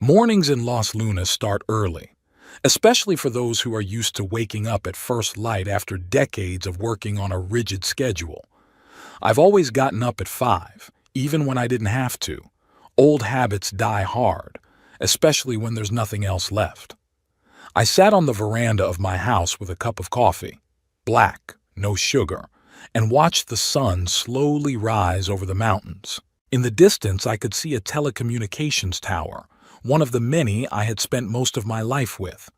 Mornings in Los Lunas start early, especially for those who are used to waking up at first light after decades of working on a rigid schedule. I've always gotten up at 5, even when I didn't have to. Old habits die hard, especially when there's nothing else left. I sat on the veranda of my house with a cup of coffee, black, no sugar, and watched the sun slowly rise over the mountains. In the distance, I could see a telecommunications tower, one of the many I had spent most of my life with.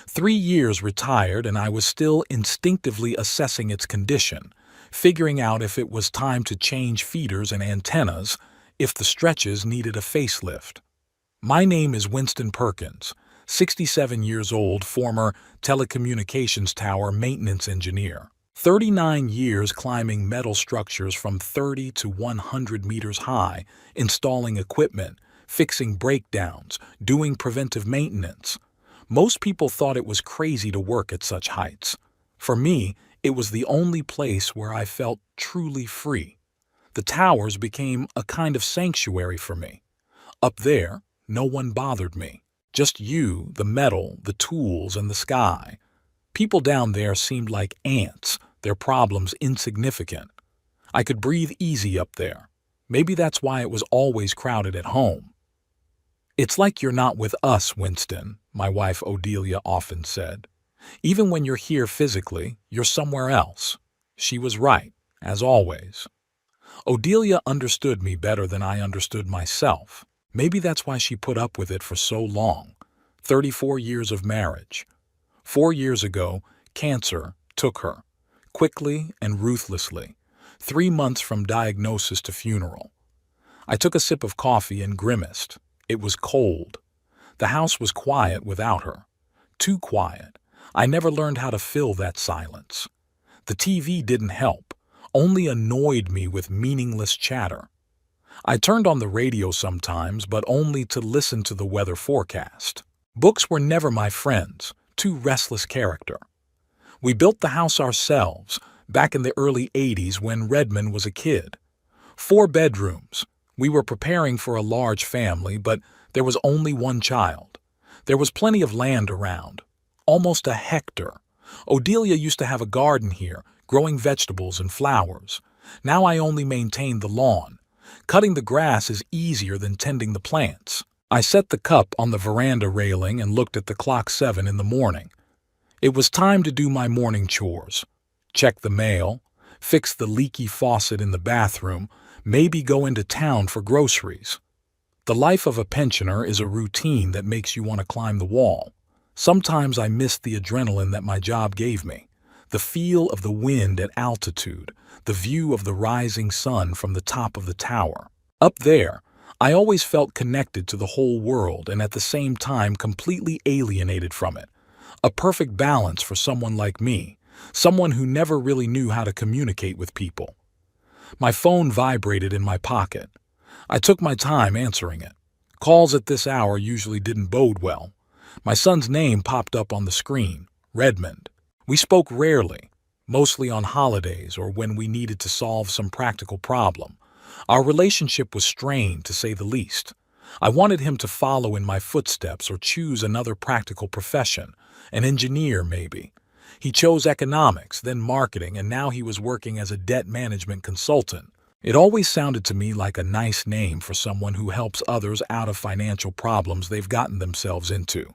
3 years retired, and I was still instinctively assessing its condition, figuring out if it was time to change feeders and antennas, if the stretches needed a facelift. My name is Winston Perkins, 67 years old, former telecommunications tower maintenance engineer. 39 years climbing metal structures from 30 to 100 meters high, installing equipment, fixing breakdowns, doing preventive maintenance. Most people thought it was crazy to work at such heights. For me, it was the only place where I felt truly free. The towers became a kind of sanctuary for me. Up there, no one bothered me. Just you, the metal, the tools, and the sky. People down there seemed like ants, their problems insignificant. I could breathe easy up there. Maybe that's why it was always crowded at home. "It's like you're not with us, Winston," my wife Odelia often said. "Even when you're here physically, you're somewhere else." She was right, as always. Odelia understood me better than I understood myself. Maybe that's why she put up with it for so long. 34 years of marriage. 4 years ago, cancer took her, quickly and ruthlessly, 3 months from diagnosis to funeral. I took a sip of coffee and grimaced. It was cold. The house was quiet without her. Too quiet. I never learned how to fill that silence. The TV didn't help, only annoyed me with meaningless chatter. I turned on the radio sometimes, but only to listen to the weather forecast. Books were never my friends, too restless character. We built the house ourselves, back in the early 80s when Redmond was a kid. 4 bedrooms. We were preparing for a large family, but there was only one child. There was plenty of land around, almost a hectare. Odelia used to have a garden here, growing vegetables and flowers. Now I only maintain the lawn. Cutting the grass is easier than tending the plants. I set the cup on the veranda railing and looked at the clock 7 in the morning. It was time to do my morning chores. Check the mail, fix the leaky faucet in the bathroom, maybe go into town for groceries. The life of a pensioner is a routine that makes you want to climb the wall. Sometimes I missed the adrenaline that my job gave me, the feel of the wind at altitude, the view of the rising sun from the top of the tower. Up there, I always felt connected to the whole world and at the same time completely alienated from it. A perfect balance for someone like me, someone who never really knew how to communicate with people. My phone vibrated in my pocket. I took my time answering it. Calls at this hour usually didn't bode well. My son's name popped up on the screen, Redmond. We spoke rarely, mostly on holidays or when we needed to solve some practical problem. Our relationship was strained, to say the least. I wanted him to follow in my footsteps or choose another practical profession, an engineer maybe. He chose economics, then marketing, and now he was working as a debt management consultant. It always sounded to me like a nice name for someone who helps others out of financial problems they've gotten themselves into.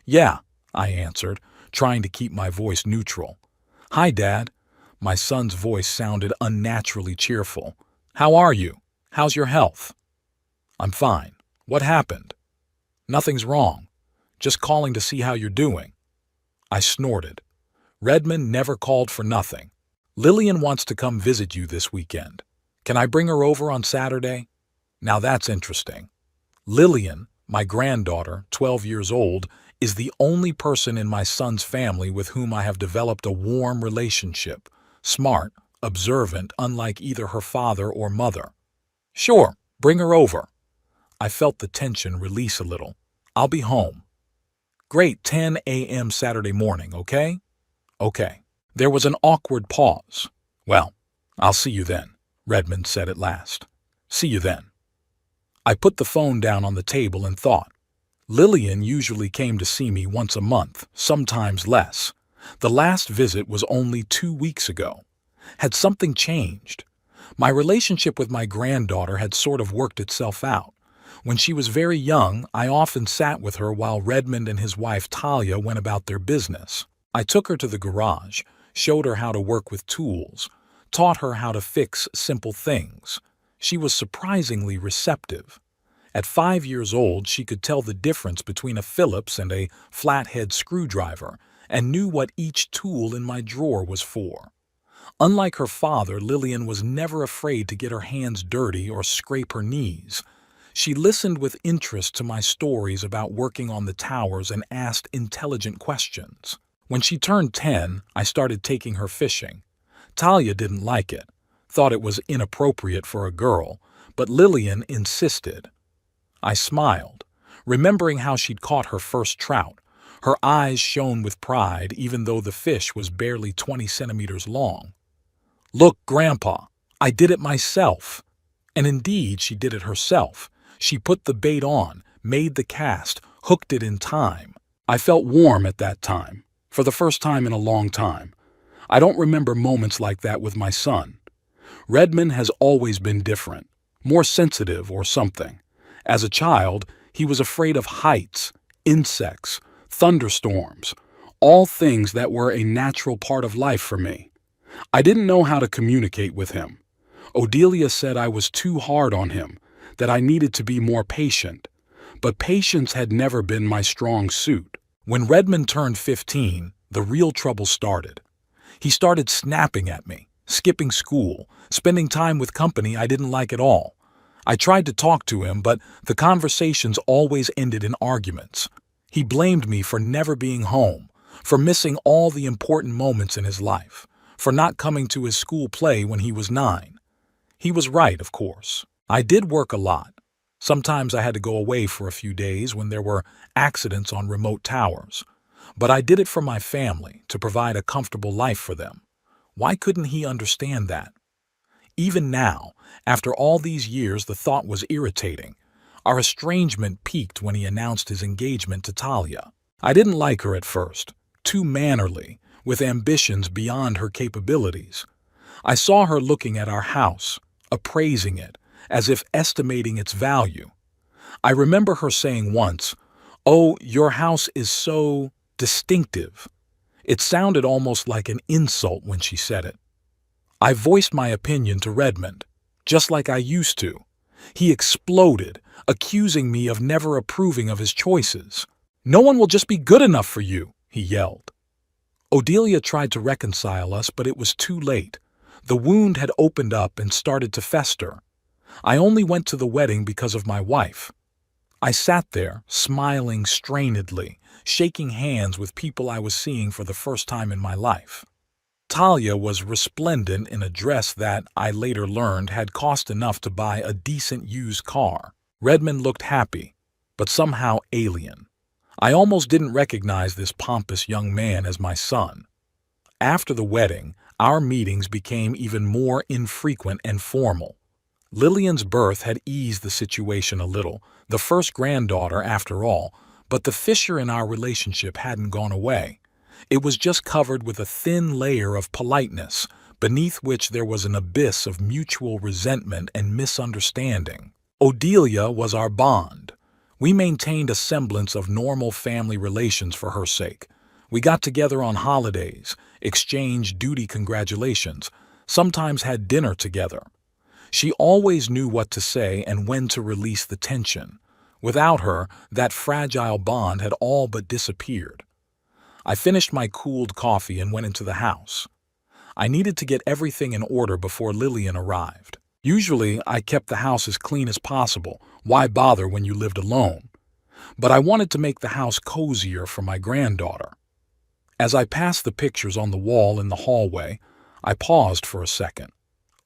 "Yeah," I answered, trying to keep my voice neutral. "Hi, Dad." My son's voice sounded unnaturally cheerful. "How are you? How's your health?" "I'm fine. What happened?" "Nothing's wrong. Just calling to see how you're doing." I snorted. Redmond never called for nothing. "Lillian wants to come visit you this weekend. Can I bring her over on Saturday?" Now that's interesting. Lillian, my granddaughter, 12 years old, is the only person in my son's family with whom I have developed a warm relationship. Smart, observant, unlike either her father or mother. "Sure, bring her over." I felt the tension release a little. "I'll be home." "Great, 10 a.m. Saturday morning, okay?" "Okay." There was an awkward pause. "Well, I'll see you then," Redmond said at last. "See you then." I put the phone down on the table and thought. Lillian usually came to see me once a month, sometimes less. The last visit was only 2 weeks ago. Had something changed? My relationship with my granddaughter had sort of worked itself out. When she was very young, I often sat with her while Redmond and his wife Talia went about their business. I took her to the garage, showed her how to work with tools, taught her how to fix simple things. She was surprisingly receptive. At 5 years old, she could tell the difference between a Phillips and a flathead screwdriver and knew what each tool in my drawer was for. Unlike her father, Lillian was never afraid to get her hands dirty or scrape her knees. She listened with interest to my stories about working on the towers and asked intelligent questions. When she turned 10, I started taking her fishing. Talia didn't like it, thought it was inappropriate for a girl, but Lillian insisted. I smiled, remembering how she'd caught her first trout. Her eyes shone with pride even though the fish was barely 20 centimeters long. "Look, Grandpa, I did it myself." And indeed, she did it herself. She put the bait on, made the cast, hooked it in time. I felt warm at that time, for the first time in a long time. I don't remember moments like that with my son. Redmond has always been different, more sensitive or something. As a child, he was afraid of heights, insects, thunderstorms, all things that were a natural part of life for me. I didn't know how to communicate with him. Odelia said I was too hard on him, that I needed to be more patient. But patience had never been my strong suit. When Redmond turned 15, the real trouble started. He started snapping at me, skipping school, spending time with company I didn't like at all. I tried to talk to him, but the conversations always ended in arguments. He blamed me for never being home, for missing all the important moments in his life, for not coming to his school play when he was 9. He was right, of course. I did work a lot. Sometimes I had to go away for a few days when there were accidents on remote towers. But I did it for my family, to provide a comfortable life for them. Why couldn't he understand that? Even now, after all these years, the thought was irritating. Our estrangement peaked when he announced his engagement to Talia. I didn't like her at first, too mannerly, with ambitions beyond her capabilities. I saw her looking at our house, appraising it, as if estimating its value. I remember her saying once, "Oh, your house is so distinctive." It sounded almost like an insult when she said it. I voiced my opinion to Redmond, just like I used to. He exploded, accusing me of never approving of his choices. "No one will just be good enough for you," he yelled. Odelia tried to reconcile us, but it was too late. The wound had opened up and started to fester. I only went to the wedding because of my wife. I sat there, smiling strainedly, shaking hands with people I was seeing for the first time in my life. Talia was resplendent in a dress that, I later learned, had cost enough to buy a decent used car. Redmond looked happy, but somehow alien. I almost didn't recognize this pompous young man as my son. After the wedding, our meetings became even more infrequent and formal. Lillian's birth had eased the situation a little, the first granddaughter after all, but the fissure in our relationship hadn't gone away. It was just covered with a thin layer of politeness, beneath which there was an abyss of mutual resentment and misunderstanding. Odelia was our bond. We maintained a semblance of normal family relations for her sake. We got together on holidays, exchanged duty congratulations, sometimes had dinner together. She always knew what to say and when to release the tension. Without her, that fragile bond had all but disappeared. I finished my cooled coffee and went into the house. I needed to get everything in order before Lillian arrived. Usually, I kept the house as clean as possible. Why bother when you lived alone? But I wanted to make the house cozier for my granddaughter. As I passed the pictures on the wall in the hallway, I paused for a second.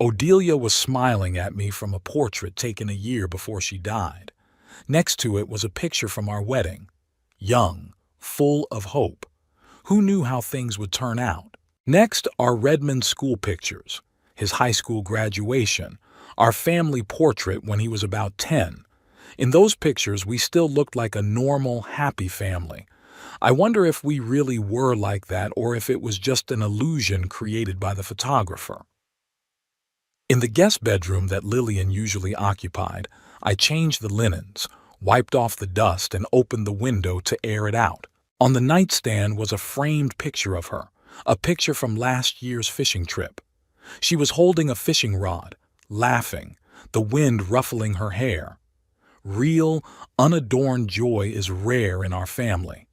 Odelia was smiling at me from a portrait taken a year before she died. Next to it was a picture from our wedding. Young, full of hope. Who knew how things would turn out? Next are Redmond's school pictures, his high school graduation, our family portrait when he was about 10. In those pictures, we still looked like a normal, happy family. I wonder if we really were like that or if it was just an illusion created by the photographer. In the guest bedroom that Lillian usually occupied, I changed the linens, wiped off the dust, and opened the window to air it out. On the nightstand was a framed picture of her, a picture from last year's fishing trip. She was holding a fishing rod, laughing, the wind ruffling her hair. Real, unadorned joy is rare in our family.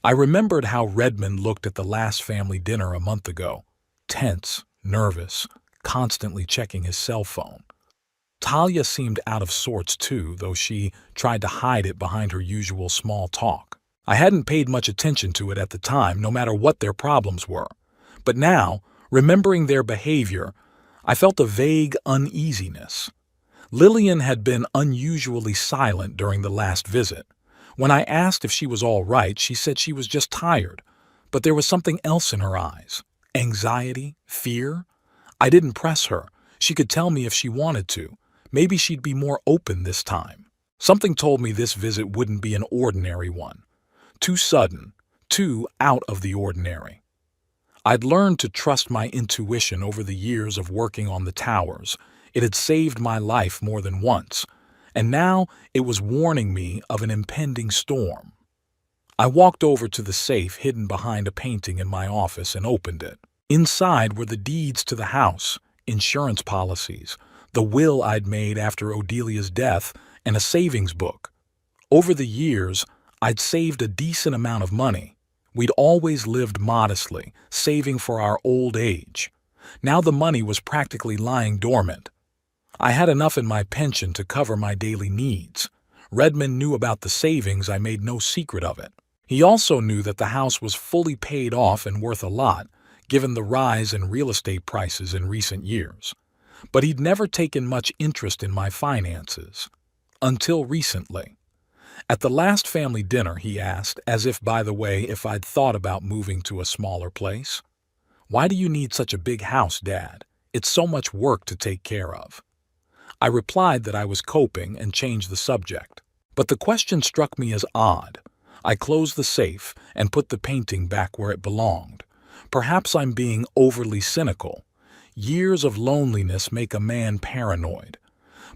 I remembered how Redmond looked at the last family dinner a month ago, tense, nervous, constantly checking his cell phone. Talia seemed out of sorts too, though she tried to hide it behind her usual small talk. I hadn't paid much attention to it at the time, no matter what their problems were. But now, remembering their behavior, I felt a vague uneasiness. Lillian had been unusually silent during the last visit. When I asked if she was all right, she said she was just tired. But there was something else in her eyes. Anxiety? Fear? I didn't press her. She could tell me if she wanted to. Maybe she'd be more open this time. Something told me this visit wouldn't be an ordinary one. Too sudden, too out of the ordinary. I'd learned to trust my intuition over the years of working on the towers. It had saved my life more than once, and now it was warning me of an impending storm. I walked over to the safe hidden behind a painting in my office and opened it. Inside were the deeds to the house, insurance policies, the will I'd made after Odelia's death, and a savings book. Over the years, I'd saved a decent amount of money. We'd always lived modestly, saving for our old age. Now the money was practically lying dormant. I had enough in my pension to cover my daily needs. Redmond knew about the savings. I made no secret of it. He also knew that the house was fully paid off and worth a lot, given the rise in real estate prices in recent years. But he'd never taken much interest in my finances. Until recently. At the last family dinner, he asked, as if by the way, if I'd thought about moving to a smaller place. "Why do you need such a big house, Dad? It's so much work to take care of." I replied that I was coping and changed the subject. But the question struck me as odd. I closed the safe and put the painting back where it belonged. Perhaps I'm being overly cynical. Years of loneliness make a man paranoid.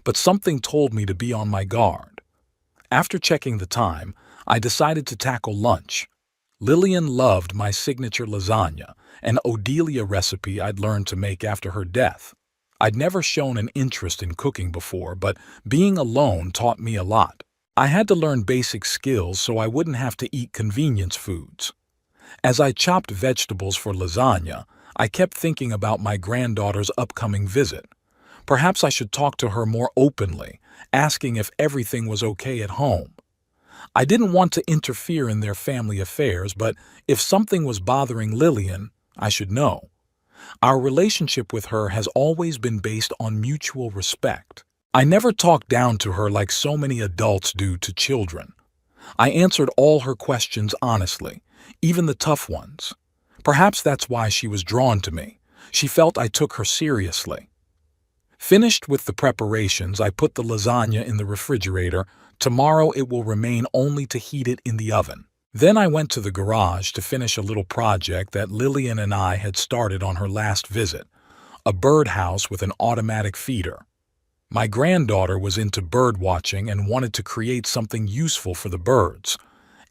But something told me to be on my guard. After checking the time, I decided to tackle lunch. Lillian loved my signature lasagna, an Odelia recipe I'd learned to make after her death. I'd never shown an interest in cooking before, but being alone taught me a lot. I had to learn basic skills so I wouldn't have to eat convenience foods. As I chopped vegetables for lasagna, I kept thinking about my granddaughter's upcoming visit. Perhaps I should talk to her more openly, asking if everything was okay at home. I didn't want to interfere in their family affairs, but if something was bothering Lillian, I should know. Our relationship with her has always been based on mutual respect. I never talked down to her like so many adults do to children. I answered all her questions honestly, even the tough ones. Perhaps that's why she was drawn to me. She felt I took her seriously. Finished with the preparations, I put the lasagna in the refrigerator. Tomorrow it will remain only to heat it in the oven. Then I went to the garage to finish a little project that Lillian and I had started on her last visit, a birdhouse with an automatic feeder. My granddaughter was into bird watching and wanted to create something useful for the birds.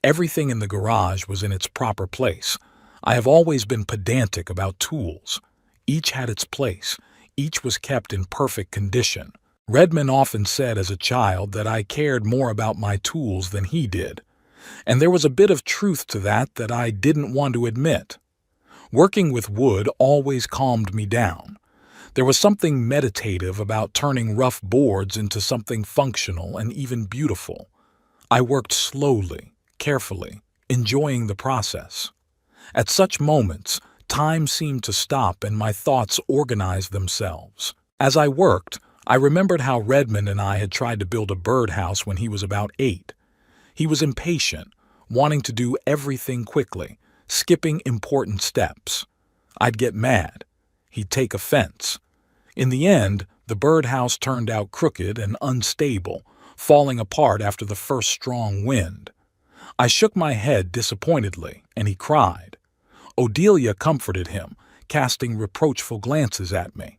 Everything in the garage was in its proper place. I have always been pedantic about tools. Each had its place. Each was kept in perfect condition. Redmond often said as a child that I cared more about my tools than he did. And there was a bit of truth to that I didn't want to admit. Working with wood always calmed me down. There was something meditative about turning rough boards into something functional and even beautiful. I worked slowly, carefully, enjoying the process. At such moments, time seemed to stop and my thoughts organized themselves. As I worked, I remembered how Redmond and I had tried to build a birdhouse when he was about 8. He was impatient, wanting to do everything quickly, skipping important steps. I'd get mad. He'd take offense. In the end, the birdhouse turned out crooked and unstable, falling apart after the first strong wind. I shook my head disappointedly, and he cried. Odelia comforted him, casting reproachful glances at me.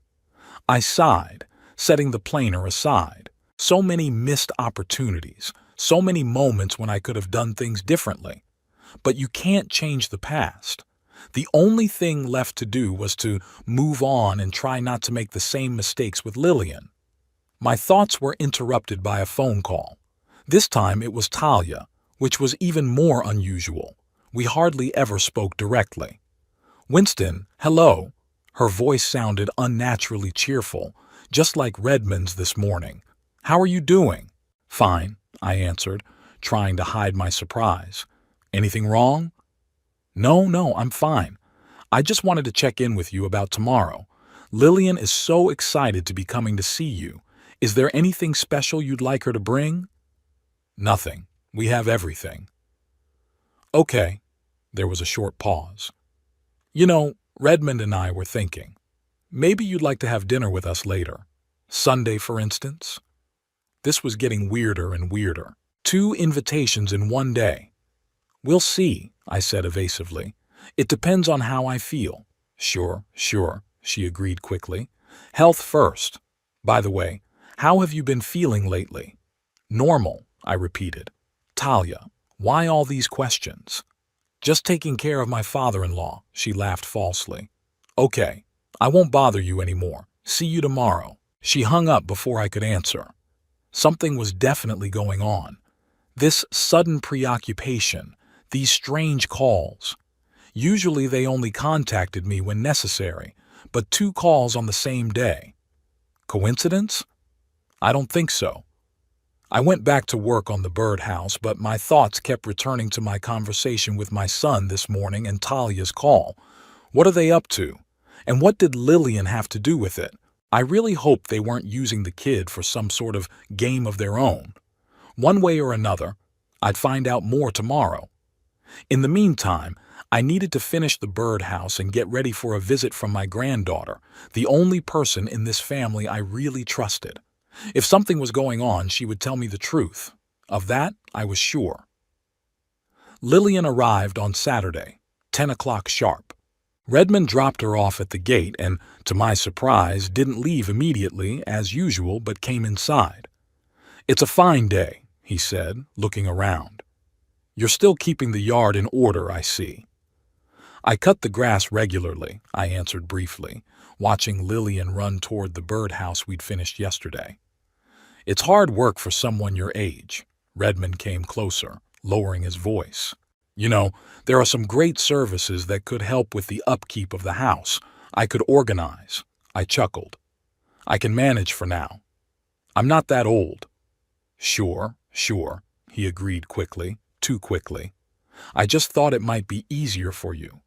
I sighed, setting the planer aside. So many missed opportunities, so many moments when I could have done things differently. But you can't change the past. The only thing left to do was to move on and try not to make the same mistakes with Lillian. My thoughts were interrupted by a phone call. This time it was Talia, which was even more unusual. We hardly ever spoke directly. Winston, hello. Her voice sounded unnaturally cheerful, just like Redmond's this morning. How are you doing? Fine, I answered, trying to hide my surprise. Anything wrong? No, I'm fine. I just wanted to check in with you about tomorrow. Lillian is so excited to be coming to see you. Is there anything special you'd like her to bring? Nothing. We have everything. Okay. There was a short pause. You know, Redmond and I were thinking. Maybe you'd like to have dinner with us later. Sunday, for instance? This was getting weirder and weirder. 2 invitations in one day. We'll see, I said evasively. It depends on how I feel. Sure, she agreed quickly. Health first. By the way, how have you been feeling lately? Normal, I repeated. Talia, why all these questions? Just taking care of my father-in-law, she laughed falsely. Okay, I won't bother you anymore. See you tomorrow. She hung up before I could answer. Something was definitely going on. This sudden preoccupation, these strange calls. Usually they only contacted me when necessary, but 2 calls on the same day. Coincidence? I don't think so. I went back to work on the birdhouse, but my thoughts kept returning to my conversation with my son this morning and Talia's call. What are they up to? And what did Lillian have to do with it? I really hoped they weren't using the kid for some sort of game of their own. One way or another, I'd find out more tomorrow. In the meantime, I needed to finish the birdhouse and get ready for a visit from my granddaughter, the only person in this family I really trusted. If something was going on, she would tell me the truth. Of that, I was sure. Lillian arrived on Saturday, 10 o'clock sharp. Redmond dropped her off at the gate and, to my surprise, didn't leave immediately, as usual, but came inside. It's a fine day, he said, looking around. You're still keeping the yard in order, I see. I cut the grass regularly, I answered briefly, watching Lillian run toward the birdhouse we'd finished yesterday. It's hard work for someone your age. Redmond came closer, lowering his voice. You know, there are some great services that could help with the upkeep of the house. I could organize. I chuckled. I can manage for now. I'm not that old. Sure, he agreed quickly, too quickly. I just thought it might be easier for you.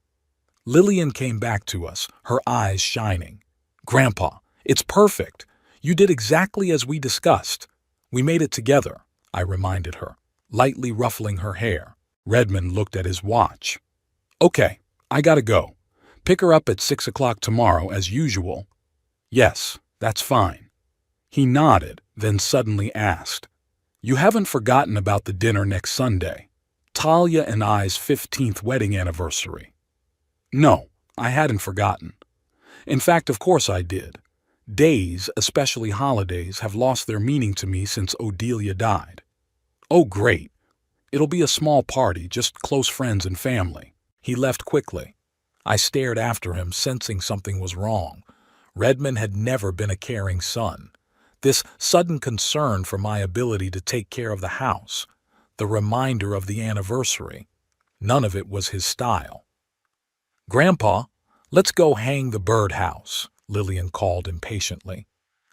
Lillian came back to us, her eyes shining. Grandpa, it's perfect. You did exactly as we discussed. We made it together, I reminded her, lightly ruffling her hair. Redmond looked at his watch. Okay, I gotta go. Pick her up at 6 o'clock tomorrow as usual. Yes, that's fine. He nodded, then suddenly asked, You haven't forgotten about the dinner next Sunday? Talia and I's 15th wedding anniversary. No, I hadn't forgotten. In fact, of course I did. Days, especially holidays, have lost their meaning to me since Odelia died. Oh, great. It'll be a small party, just close friends and family. He left quickly. I stared after him, sensing something was wrong. Redmond had never been a caring son. This sudden concern for my ability to take care of the house, the reminder of the anniversary, none of it was his style. Grandpa, let's go hang the birdhouse, Lillian called impatiently.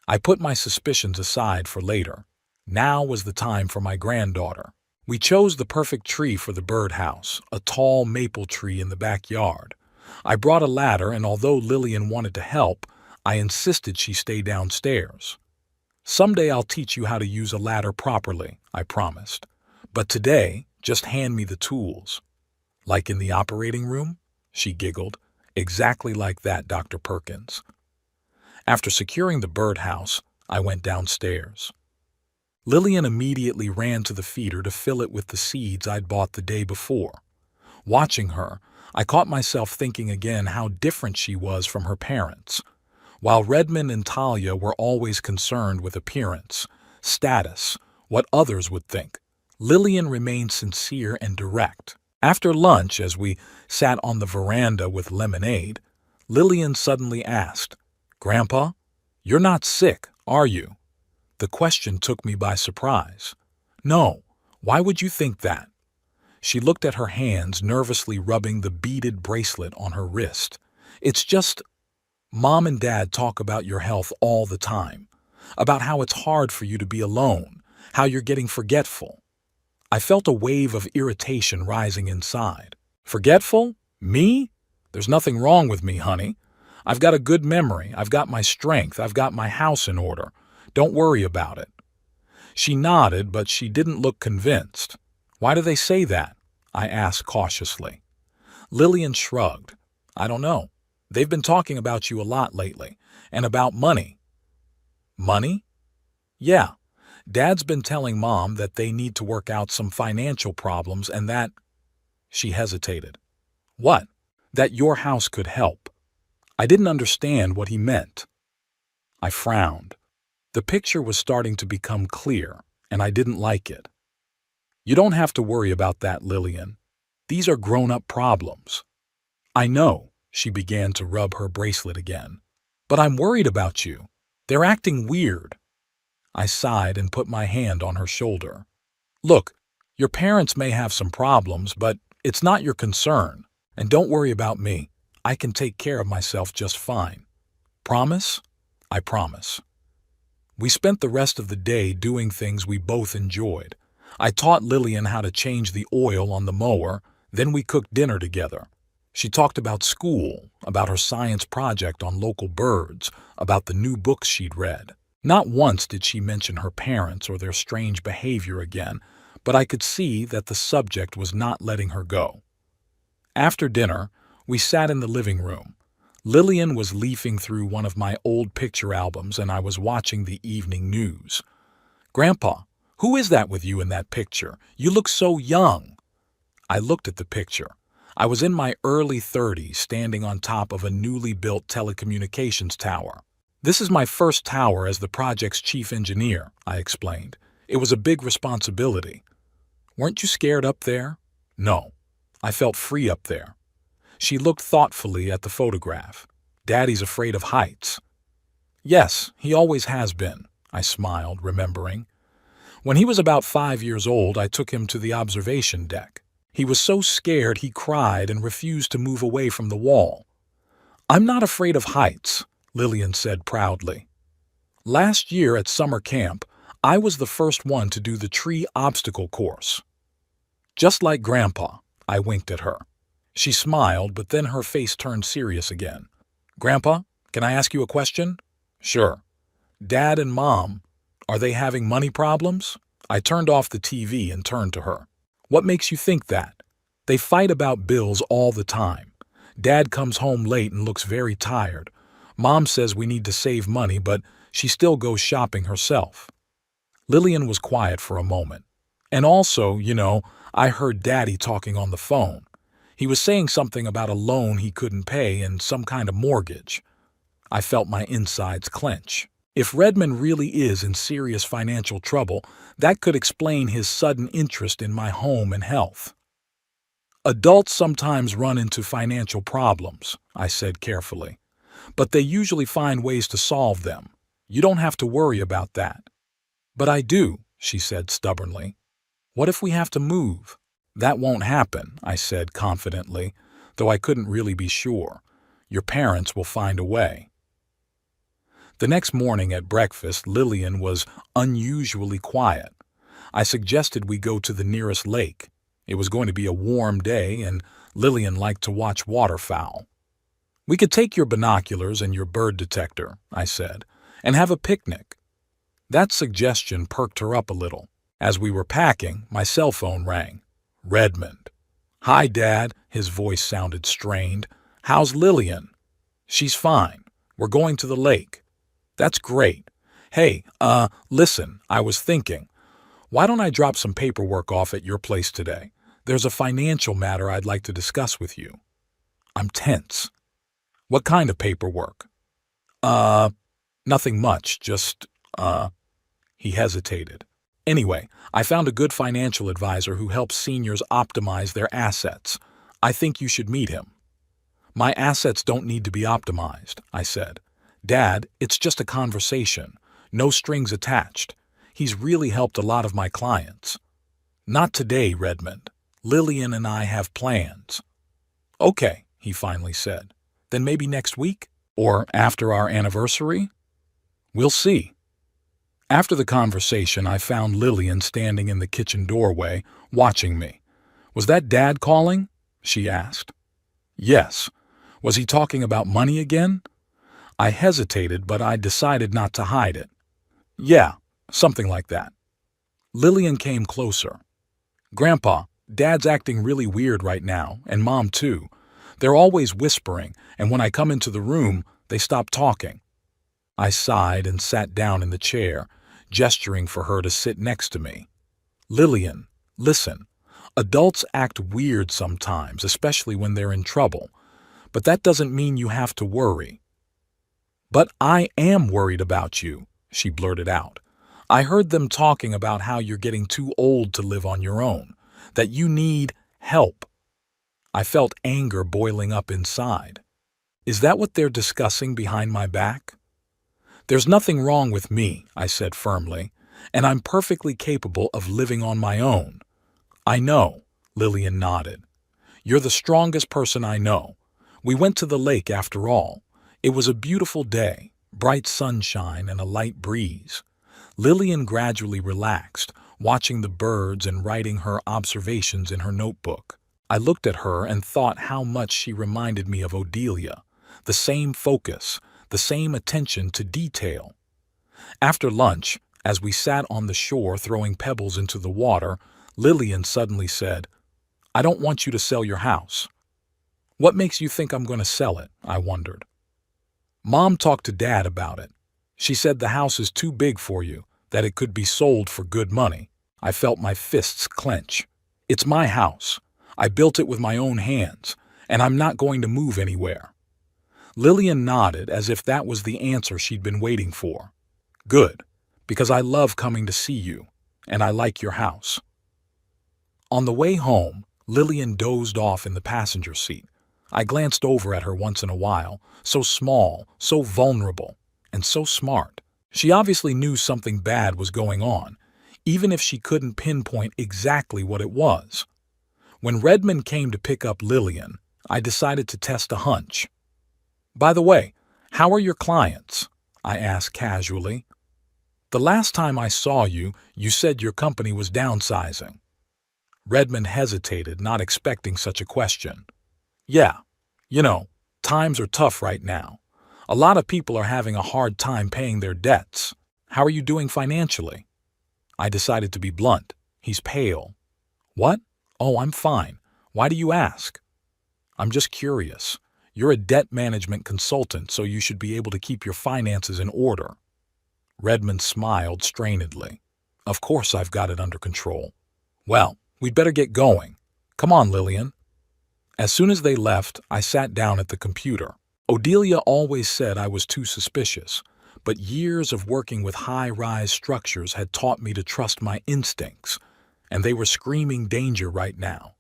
I put my suspicions aside for later. Now was the time for my granddaughter. We chose the perfect tree for the birdhouse, a tall maple tree in the backyard. I brought a ladder, and although Lillian wanted to help, I insisted she stay downstairs. Someday I'll teach you how to use a ladder properly, I promised. But today, just hand me the tools. Like in the operating room? She giggled. Exactly like that, Dr. Perkins. After securing the birdhouse, I went downstairs. Lillian immediately ran to the feeder to fill it with the seeds I'd bought the day before. Watching her, I caught myself thinking again how different she was from her parents. While Redmond and Talia were always concerned with appearance, status, what others would think, Lillian remained sincere and direct. After lunch, as we sat on the veranda with lemonade, Lillian suddenly asked, "Grandpa, you're not sick, are you?" The question took me by surprise. "No, why would you think that?" She looked at her hands, nervously rubbing the beaded bracelet on her wrist. "It's just, Mom and Dad talk about your health all the time, about how it's hard for you to be alone, how you're getting forgetful." I felt a wave of irritation rising inside. "Forgetful? Me? There's nothing wrong with me, honey. I've got a good memory, I've got my strength, I've got my house in order. Don't worry about it." She nodded, but she didn't look convinced. "Why do they say that?" I asked cautiously. Lillian shrugged. "I don't know. They've been talking about you a lot lately, and about money." "Money?" "Yeah. Dad's been telling Mom that they need to work out some financial problems and that—" She hesitated. "What?" "That your house could help." I didn't understand what he meant. I frowned. The picture was starting to become clear, and I didn't like it. "You don't have to worry about that, Lillian. These are grown-up problems." "I know," she began to rub her bracelet again. "But I'm worried about you. They're acting weird." I sighed and put my hand on her shoulder. "Look, your parents may have some problems, but it's not your concern. And don't worry about me. I can take care of myself just fine. Promise?" "I promise." We spent the rest of the day doing things we both enjoyed. I taught Lillian how to change the oil on the mower, then we cooked dinner together. She talked about school, about her science project on local birds, about the new books she'd read. Not once did she mention her parents or their strange behavior again, but I could see that the subject was not letting her go. After dinner, we sat in the living room. Lillian was leafing through one of my old picture albums and I was watching the evening news. "Grandpa, who is that with you in that picture? You look so young." I looked at the picture. I was in my early 30s, standing on top of a newly built telecommunications tower. "This is my first tower as the project's chief engineer," I explained. "It was a big responsibility." "Weren't you scared up there?" "No. I felt free up there." She looked thoughtfully at the photograph. "Daddy's afraid of heights." "Yes, he always has been," I smiled, remembering. "When he was about 5 years old, I took him to the observation deck. He was so scared he cried and refused to move away from the wall." "I'm not afraid of heights," Lillian said proudly. "Last year at summer camp, I was the first one to do the tree obstacle course." "Just like Grandpa," I winked at her. She smiled, but then her face turned serious again. "Grandpa, can I ask you a question?" "Sure." "Dad and Mom, are they having money problems?" I turned off the TV and turned to her. "What makes you think that?" "They fight about bills all the time. Dad comes home late and looks very tired. Mom says we need to save money, but she still goes shopping herself." Lillian was quiet for a moment. "And also, I heard Daddy talking on the phone. He was saying something about a loan he couldn't pay and some kind of mortgage." I felt my insides clench. If Redmond really is in serious financial trouble, that could explain his sudden interest in my home and health. "Adults sometimes run into financial problems," I said carefully. "But they usually find ways to solve them. You don't have to worry about that." "But I do," she said stubbornly. "What if we have to move?" "That won't happen," I said confidently, though I couldn't really be sure. "Your parents will find a way." The next morning at breakfast, Lillian was unusually quiet. I suggested we go to the nearest lake. It was going to be a warm day, and Lillian liked to watch waterfowl. "We could take your binoculars and your bird detector," I said, "and have a picnic." That suggestion perked her up a little. As we were packing, my cell phone rang. Redmond. "Hi, Dad," his voice sounded strained. "How's Lillian?" "She's fine. We're going to the lake." "That's great. Hey, listen, I was thinking, Why don't I drop some paperwork off at your place today? There's a financial matter I'd like to discuss with you. I'm tense. What kind of paperwork? Uh, Nothing much, he hesitated. Anyway, I found a good financial advisor who helps seniors optimize their assets. I think you should meet him. My assets don't need to be optimized, I said. Dad, it's just a conversation. No strings attached. He's really helped a lot of my clients. Not today, Redmond. Lillian and I have plans. Okay, he finally said. Then maybe next week? Or after our anniversary? We'll see. After the conversation, I found Lillian standing in the kitchen doorway, watching me. Was that Dad calling? She asked. Yes. Was he talking about money again? I hesitated, but I decided not to hide it. Yeah, something like that. Lillian came closer. Grandpa, Dad's acting really weird right now, and Mom too. They're always whispering, and when I come into the room, they stop talking. I sighed and sat down in the chair, gesturing for her to sit next to me. Lillian, listen. Adults act weird sometimes, especially when they're in trouble. But that doesn't mean you have to worry. But I am worried about you, she blurted out. I heard them talking about how you're getting too old to live on your own, that you need help. I felt anger boiling up inside. Is that what they're discussing behind my back? There's nothing wrong with me, I said firmly, and I'm perfectly capable of living on my own. I know, Lillian nodded. You're the strongest person I know. We went to the lake after all. It was a beautiful day, bright sunshine and a light breeze. Lillian gradually relaxed, watching the birds and writing her observations in her notebook. I looked at her and thought how much she reminded me of Odelia. The same focus, the same attention to detail. After lunch, as we sat on the shore throwing pebbles into the water, Lillian suddenly said, I don't want you to sell your house. What makes you think I'm going to sell it? I wondered. Mom talked to Dad about it. She said the house is too big for you, that it could be sold for good money. I felt my fists clench. It's my house. I built it with my own hands, and I'm not going to move anywhere. Lillian nodded as if that was the answer she'd been waiting for. Good, because I love coming to see you, and I like your house. On the way home, Lillian dozed off in the passenger seat. I glanced over at her once in a while, so small, so vulnerable, and so smart. She obviously knew something bad was going on, even if she couldn't pinpoint exactly what it was. When Redmond came to pick up Lillian, I decided to test a hunch. By the way, how are your clients? I asked casually. The last time I saw you, you said your company was downsizing. Redmond hesitated, not expecting such a question. Yeah, times are tough right now. A lot of people are having a hard time paying their debts. How are you doing financially? I decided to be blunt. He's pale. What? Oh, I'm fine. Why do you ask? I'm just curious. You're a debt management consultant, so you should be able to keep your finances in order. Redmond smiled strainedly. Of course I've got it under control. Well, we'd better get going. Come on, Lillian. As soon as they left, I sat down at the computer. Odelia always said I was too suspicious, but years of working with high-rise structures had taught me to trust my instincts, and they were screaming danger right now.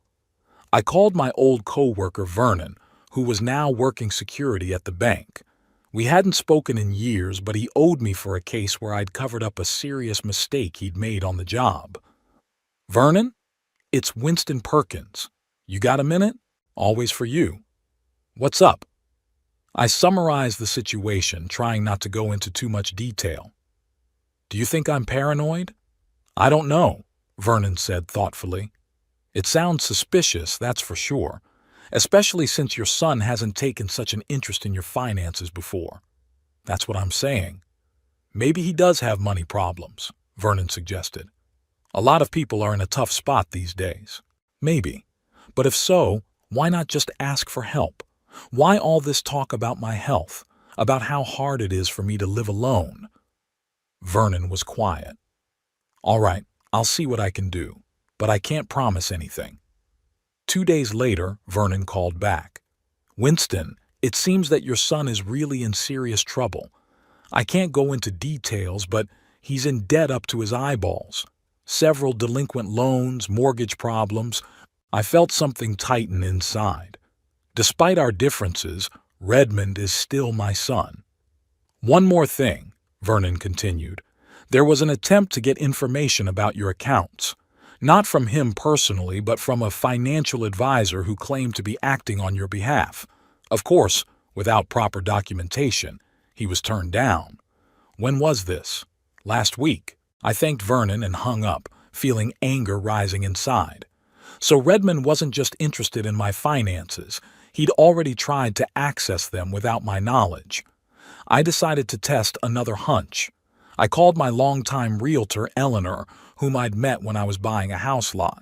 I called my old co-worker Vernon, who was now working security at the bank. We hadn't spoken in years, but he owed me for a case where I'd covered up a serious mistake he'd made on the job. Vernon? It's Winston Perkins. You got a minute? Always for you. What's up? I summarized the situation, trying not to go into too much detail. Do you think I'm paranoid? I don't know, Vernon said thoughtfully. It sounds suspicious, that's for sure, especially since your son hasn't taken such an interest in your finances before. That's what I'm saying. Maybe he does have money problems, Vernon suggested. A lot of people are in a tough spot these days. Maybe. But if so, why not just ask for help? Why all this talk about my health, about how hard it is for me to live alone? Vernon was quiet. All right, I'll see what I can do, but I can't promise anything. 2 days later, Vernon called back. Winston, it seems that your son is really in serious trouble. I can't go into details, but he's in debt up to his eyeballs. Several delinquent loans, mortgage problems. I felt something tighten inside. Despite our differences, Redmond is still my son. One more thing, Vernon continued. There was an attempt to get information about your accounts. Not from him personally, but from a financial advisor who claimed to be acting on your behalf. Of course, without proper documentation, he was turned down. When was this? Last week. I thanked Vernon and hung up, feeling anger rising inside. So Redmond wasn't just interested in my finances. He'd already tried to access them without my knowledge. I decided to test another hunch. I called my longtime realtor, Eleanor, whom I'd met when I was buying a house lot.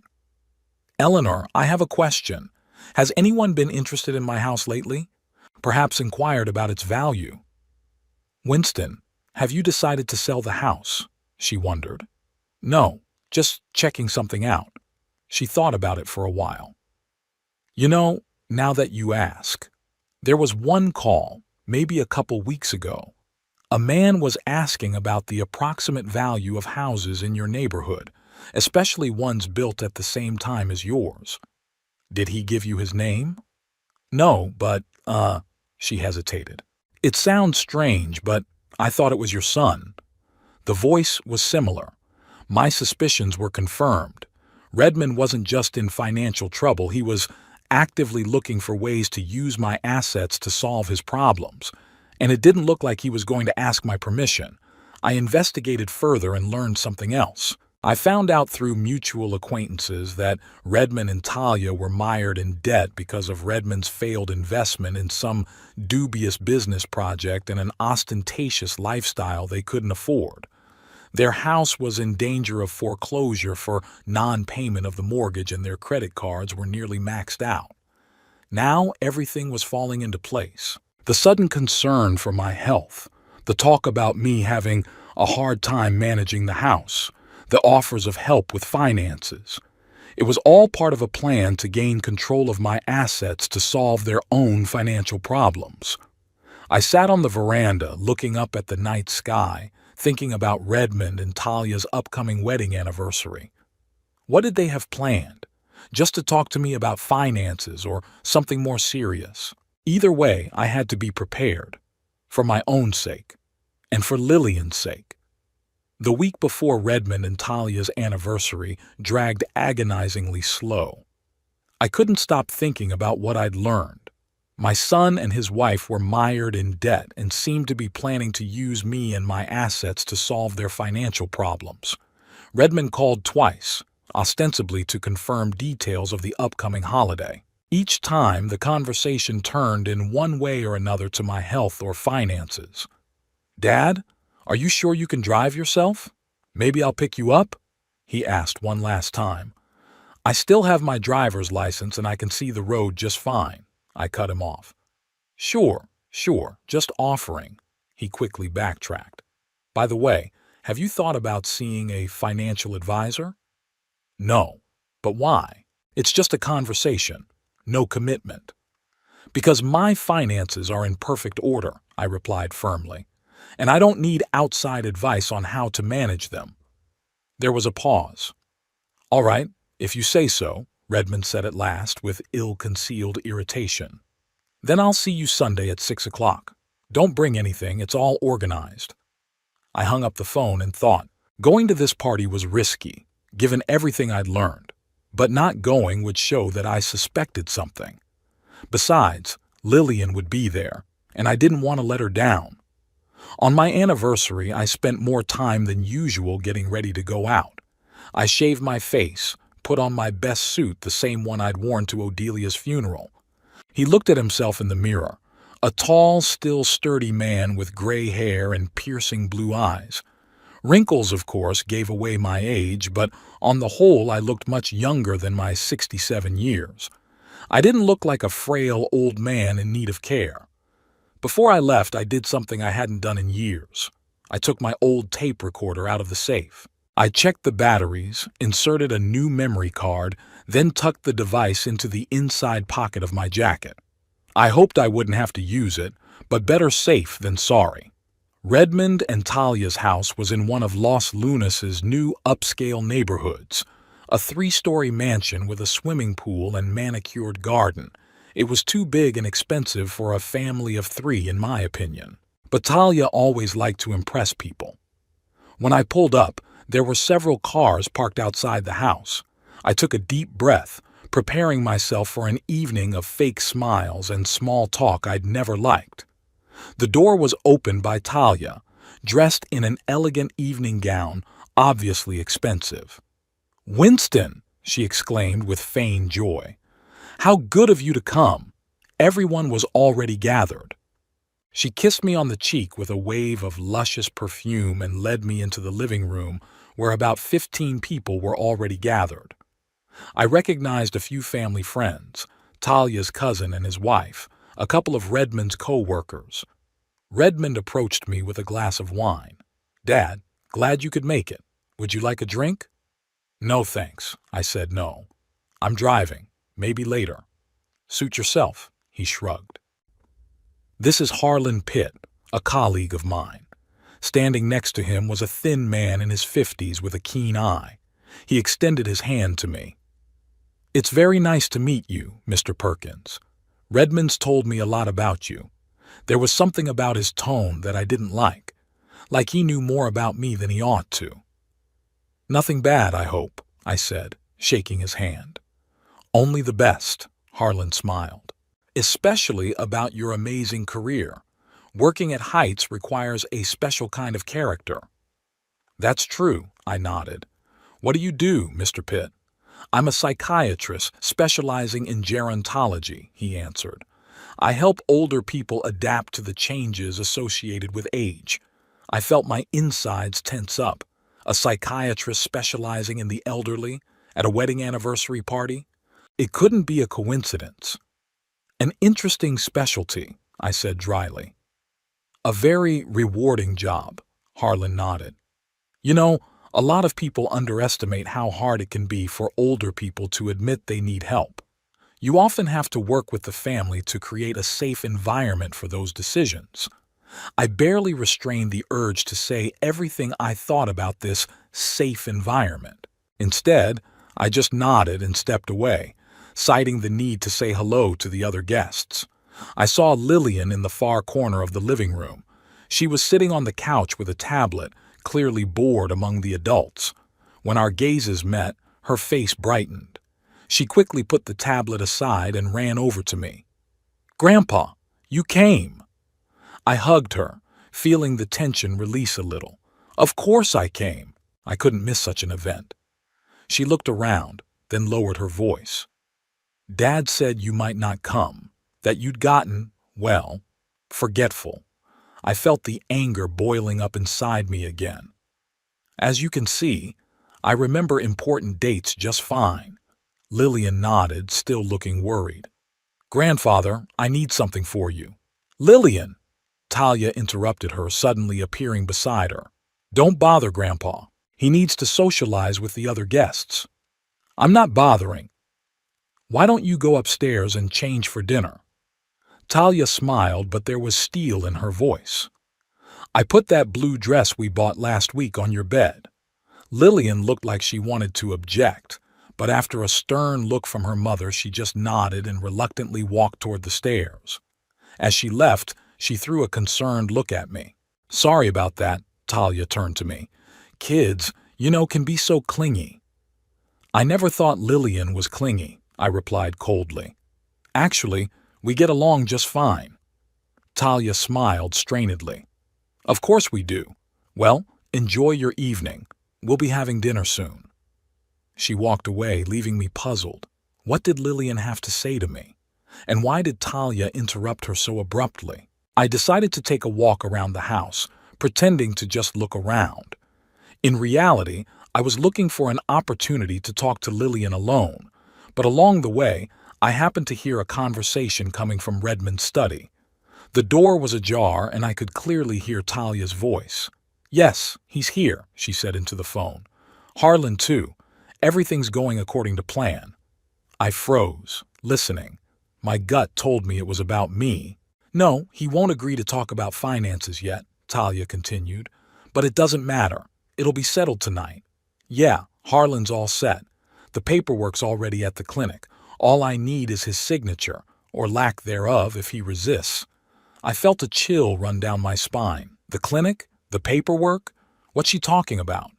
Eleanor, I have a question. Has anyone been interested in my house lately? Perhaps inquired about its value. Winston, have you decided to sell the house? She wondered. No, just checking something out. She thought about it for a while. You know, now that you ask, there was one call, maybe a couple weeks ago. A man was asking about the approximate value of houses in your neighborhood, especially ones built at the same time as yours. Did he give you his name? No, but, she hesitated. It sounds strange, but I thought it was your son. The voice was similar. My suspicions were confirmed. Redmond wasn't just in financial trouble, he was actively looking for ways to use my assets to solve his problems. And it didn't look like he was going to ask my permission. I investigated further and learned something else. I found out through mutual acquaintances that Redmond and Talia were mired in debt because of Redmond's failed investment in some dubious business project and an ostentatious lifestyle they couldn't afford. Their house was in danger of foreclosure for non-payment of the mortgage, and their credit cards were nearly maxed out. Now everything was falling into place. The sudden concern for my health, the talk about me having a hard time managing the house, the offers of help with finances. It was all part of a plan to gain control of my assets to solve their own financial problems. I sat on the veranda looking up at the night sky, thinking about Redmond and Talia's upcoming wedding anniversary. What did they have planned? Just to talk to me about finances or something more serious? Either way, I had to be prepared, for my own sake, and for Lillian's sake. The week before Redmond and Talia's anniversary dragged agonizingly slow. I couldn't stop thinking about what I'd learned. My son and his wife were mired in debt and seemed to be planning to use me and my assets to solve their financial problems. Redmond called twice, ostensibly to confirm details of the upcoming holiday. Each time, the conversation turned in one way or another to my health or finances. "Dad, are you sure you can drive yourself? Maybe I'll pick you up?" he asked one last time. "I still have my driver's license and I can see the road just fine." I cut him off. Sure, just offering." He quickly backtracked. "By the way, have you thought about seeing a financial advisor?" "No. But why?" "It's just a conversation. No commitment." "Because my finances are in perfect order," I replied firmly, "and I don't need outside advice on how to manage them." There was a pause. "All right, if you say so," Redmond said at last with ill-concealed irritation. "Then I'll see you Sunday at 6 o'clock. Don't bring anything, it's all organized." I hung up the phone and thought. Going to this party was risky, given everything I'd learned, but not going would show that I suspected something. Besides, Lillian would be there, and I didn't want to let her down. On my anniversary, I spent more time than usual getting ready to go out. I shaved my face, put on my best suit, the same one I'd worn to Odelia's funeral. He looked at himself in the mirror, a tall, still sturdy man with gray hair and piercing blue eyes. Wrinkles, of course, gave away my age, but on the whole I looked much younger than my 67 years. I didn't look like a frail old man in need of care. Before I left, I did something I hadn't done in years. I took my old tape recorder out of the safe. I checked the batteries, inserted a new memory card, then tucked the device into the inside pocket of my jacket. I hoped I wouldn't have to use it, but better safe than sorry. Redmond and Talia's house was in one of Los Lunas' new upscale neighborhoods, a 3-story mansion with a swimming pool and manicured garden. It was too big and expensive for a family of 3, in my opinion. But Talia always liked to impress people. When I pulled up, there were several cars parked outside the house. I took a deep breath, preparing myself for an evening of fake smiles and small talk I'd never liked. The door was opened by Talia, dressed in an elegant evening gown, obviously expensive. "Winston!" she exclaimed with feigned joy. "How good of you to come! Everyone was already gathered." She kissed me on the cheek with a wave of luscious perfume and led me into the living room where about 15 people were already gathered. I recognized a few family friends, Talia's cousin and his wife, a couple of Redmond's co-workers. Redmond approached me with a glass of wine. "Dad, glad you could make it. Would you like a drink?" "No, thanks," I said. "No. I'm driving. Maybe later." "Suit yourself," he shrugged. This is Harlan Pitt, a colleague of mine. Standing next to him was a thin man in his 50s with a keen eye. He extended his hand to me. "It's very nice to meet you, Mr. Perkins. Redmond's told me a lot about you. There was something about his tone that I didn't like he knew more about me than he ought to." "Nothing bad, I hope," I said, shaking his hand. "Only the best," Harlan smiled. "Especially about your amazing career. Working at Heights requires a special kind of character." "That's true," I nodded. "What do you do, Mr. Pitt?" "I'm a psychiatrist specializing in gerontology," he answered. "I help older people adapt to the changes associated with age." I felt my insides tense up. A psychiatrist specializing in the elderly at a wedding anniversary party? It couldn't be a coincidence. "An interesting specialty," I said dryly. "A very rewarding job," Harlan nodded. "You know, a lot of people underestimate how hard it can be for older people to admit they need help. You often have to work with the family to create a safe environment for those decisions." I barely restrained the urge to say everything I thought about this safe environment. Instead, I just nodded and stepped away, citing the need to say hello to the other guests. I saw Lillian in the far corner of the living room. She was sitting on the couch with a tablet, clearly bored among the adults. When our gazes met, her face brightened. She quickly put the tablet aside and ran over to me. "Grandpa, you came!" I hugged her, feeling the tension release a little. Of course I came. I couldn't miss such an event. She looked around, then lowered her voice. "Dad said you might not come, that you'd gotten, well, forgetful." I felt the anger boiling up inside me again. "As you can see, I remember important dates just fine." Lillian nodded, still looking worried. "Grandfather, I need something for you." "Lillian!" Talia interrupted her, suddenly appearing beside her. "Don't bother Grandpa. He needs to socialize with the other guests." "I'm not bothering. Why don't you go upstairs and change for dinner?" Talia smiled, but there was steel in her voice. "I put that blue dress we bought last week on your bed." Lillian looked like she wanted to object, but after a stern look from her mother, she just nodded and reluctantly walked toward the stairs. As she left, she threw a concerned look at me. "Sorry about that," Talia turned to me. "Kids, can be so clingy." "I never thought Lillian was clingy," I replied coldly. "Actually, we get along just fine." Talia smiled strainedly. "Of course we do. Well, enjoy your evening. We'll be having dinner soon." She walked away, leaving me puzzled. What did Lillian have to say to me? And why did Talia interrupt her so abruptly? I decided to take a walk around the house, pretending to just look around. In reality, I was looking for an opportunity to talk to Lillian alone, but along the way, I happened to hear a conversation coming from Redmond's study. The door was ajar, and I could clearly hear Talia's voice. "Yes, he's here," she said into the phone. Harlan too. Everything's going according to plan. I froze, listening. My gut told me it was about me. No, he won't agree to talk about finances yet, Talia continued. But it doesn't matter. It'll be settled tonight. Yeah, Harlan's all set. The paperwork's already at the clinic. All I need is his signature, or lack thereof if he resists. I felt a chill run down my spine. The clinic? The paperwork? What's she talking about?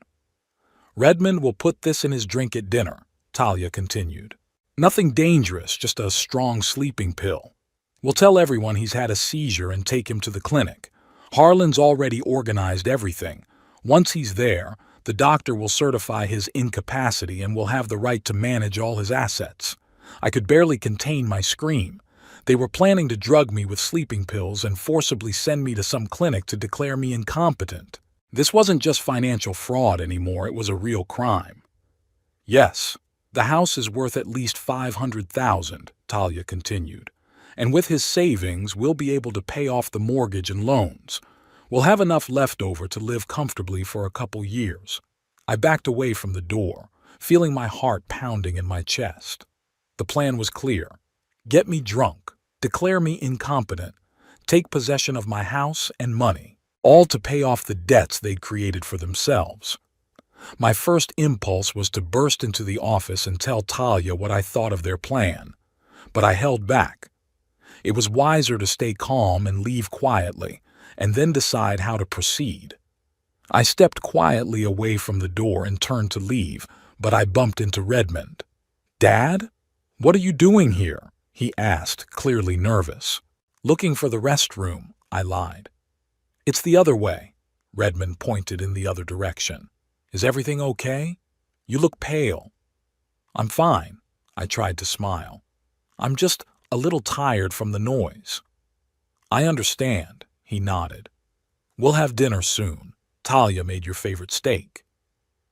Redmond will put this in his drink at dinner, Talia continued. Nothing dangerous, just a strong sleeping pill. We'll tell everyone he's had a seizure and take him to the clinic. Harlan's already organized everything. Once he's there, the doctor will certify his incapacity and will have the right to manage all his assets. I could barely contain my scream. They were planning to drug me with sleeping pills and forcibly send me to some clinic to declare me incompetent. This wasn't just financial fraud anymore, it was a real crime. Yes, the house is worth at least $500,000, Talia continued. And with his savings, we'll be able to pay off the mortgage and loans. We'll have enough left over to live comfortably for a couple years. I backed away from the door, feeling my heart pounding in my chest. The plan was clear. Get me drunk, declare me incompetent, take possession of my house and money, all to pay off the debts they'd created for themselves. My first impulse was to burst into the office and tell Talia what I thought of their plan, but I held back. It was wiser to stay calm and leave quietly, and then decide how to proceed. I stepped quietly away from the door and turned to leave, but I bumped into Redmond. "Dad? What are you doing here?" he asked, clearly nervous. "Looking for the restroom," I lied. "It's the other way." Redmond pointed in the other direction. "Is everything okay? You look pale." "I'm fine," I tried to smile. "I'm just a little tired from the noise." "I understand," he nodded. "We'll have dinner soon. Talia made your favorite steak."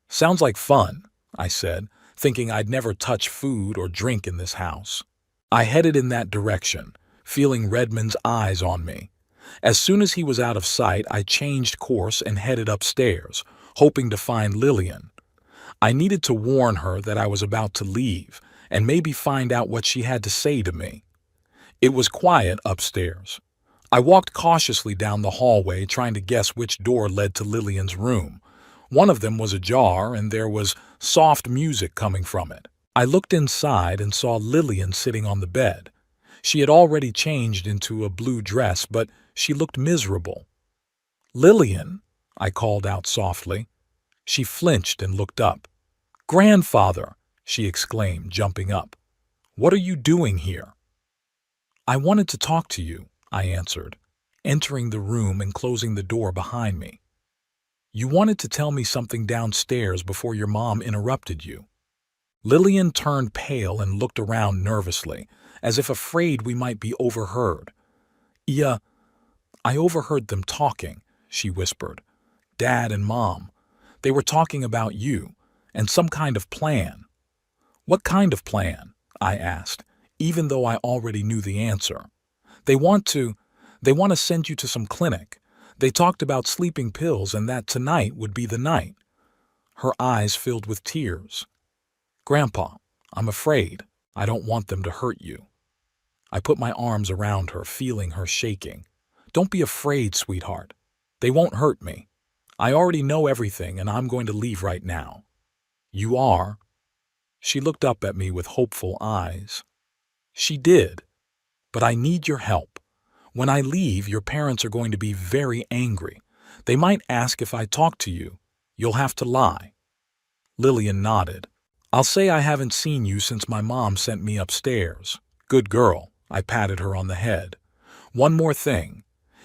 "Sounds like fun," I said, thinking I'd never touch food or drink in this house. I headed in that direction, feeling Redmond's eyes on me. As soon as he was out of sight, I changed course and headed upstairs, hoping to find Lillian. I needed to warn her that I was about to leave and maybe find out what she had to say to me. It was quiet upstairs. I walked cautiously down the hallway, trying to guess which door led to Lillian's room. One of them was ajar, and there was soft music coming from it. I looked inside and saw Lillian sitting on the bed. She had already changed into a blue dress, but she looked miserable. "Lillian," I called out softly. She flinched and looked up. "Grandfather," she exclaimed, jumping up. "What are you doing here?" "I wanted to talk to you," I answered, entering the room and closing the door behind me. "You wanted to tell me something downstairs before your mom interrupted you." Lillian turned pale and looked around nervously, as if afraid we might be overheard. "Yeah, I overheard them talking," she whispered. "Dad and Mom. They were talking about you, and some kind of plan." "What kind of plan?" I asked, even though I already knew the answer. They want to send you to some clinic. They talked about sleeping pills and that tonight would be the night." Her eyes filled with tears. "Grandpa, I'm afraid. I don't want them to hurt you." I put my arms around her, feeling her shaking. "Don't be afraid, sweetheart. They won't hurt me. I already know everything and I'm going to leave right now." "You are?" She looked up at me with hopeful eyes. "She did. But I need your help. When I leave, your parents are going to be very angry. They might ask if I talk to you. You'll have to lie." Lillian nodded. "I'll say I haven't seen you since my mom sent me upstairs." "Good girl," I patted her on the head. "One more thing.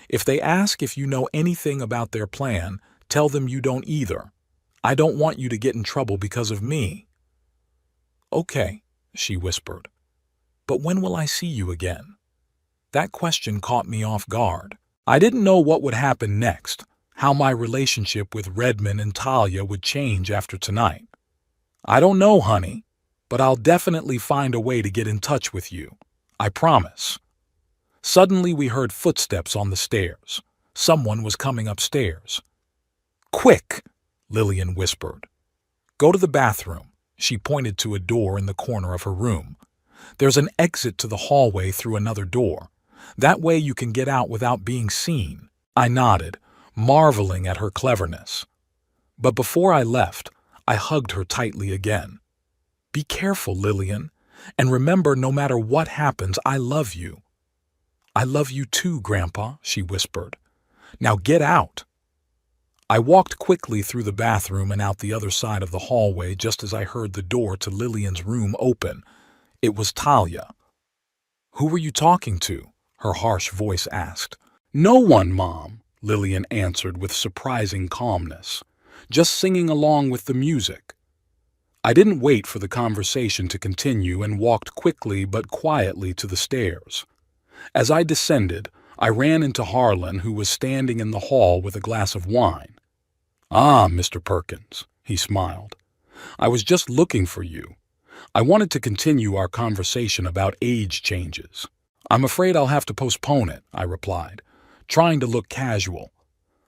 If they ask if you know anything about their plan, tell them you don't either. I don't want you to get in trouble because of me." "Okay," she whispered. "But when will I see you again?" That question caught me off guard. I didn't know what would happen next, how my relationship with Redmond and Talia would change after tonight. "I don't know, honey, but I'll definitely find a way to get in touch with you. I promise." Suddenly we heard footsteps on the stairs. Someone was coming upstairs. "Quick!" Lillian whispered. Go to the bathroom. She pointed to a door in the corner of her room. There's an exit to the hallway through another door. That way you can get out without being seen. I nodded, marveling at her cleverness. But before I left, I hugged her tightly again. Be careful, Lillian, and remember, no matter what happens, I love you. I love you too, Grandpa, she whispered. Now get out. I walked quickly through the bathroom and out the other side of the hallway just as I heard the door to Lillian's room open. It was Talia. Who were you talking to? Her harsh voice asked. No one, Mom, Lillian answered with surprising calmness. Just singing along with the music. I didn't wait for the conversation to continue and walked quickly but quietly to the stairs. As I descended, I ran into Harlan, who was standing in the hall with a glass of wine. Ah, Mr. Perkins, he smiled. I was just looking for you. I wanted to continue our conversation about age changes. I'm afraid I'll have to postpone it, I replied, trying to look casual.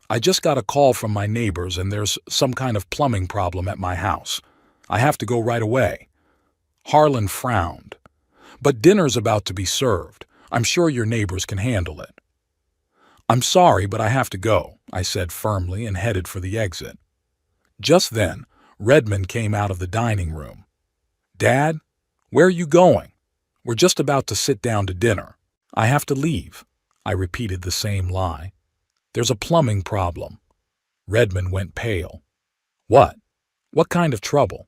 I just got a call from my neighbors and there's some kind of plumbing problem at my house. I have to go right away. Harlan frowned. But dinner's about to be served. I'm sure your neighbors can handle it. I'm sorry, but I have to go, I said firmly and headed for the exit. Just then, Redmond came out of the dining room. Dad, where are you going? We're just about to sit down to dinner. I have to leave. I repeated the same lie. There's a plumbing problem. Redmond went pale. What? What kind of trouble?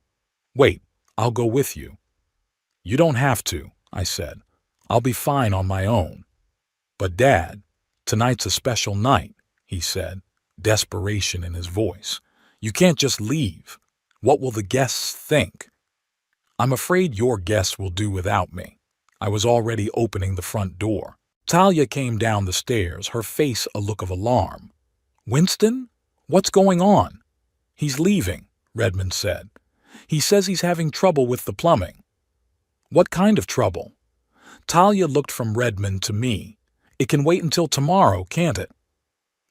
Wait, I'll go with you. You don't have to, I said. I'll be fine on my own. But Dad, tonight's a special night, he said, desperation in his voice. You can't just leave. What will the guests think? I'm afraid your guests will do without me. I was already opening the front door. Talia came down the stairs, her face a look of alarm. Winston? What's going on? He's leaving, Redmond said. He says he's having trouble with the plumbing. What kind of trouble? Talia looked from Redmond to me. It can wait until tomorrow, can't it?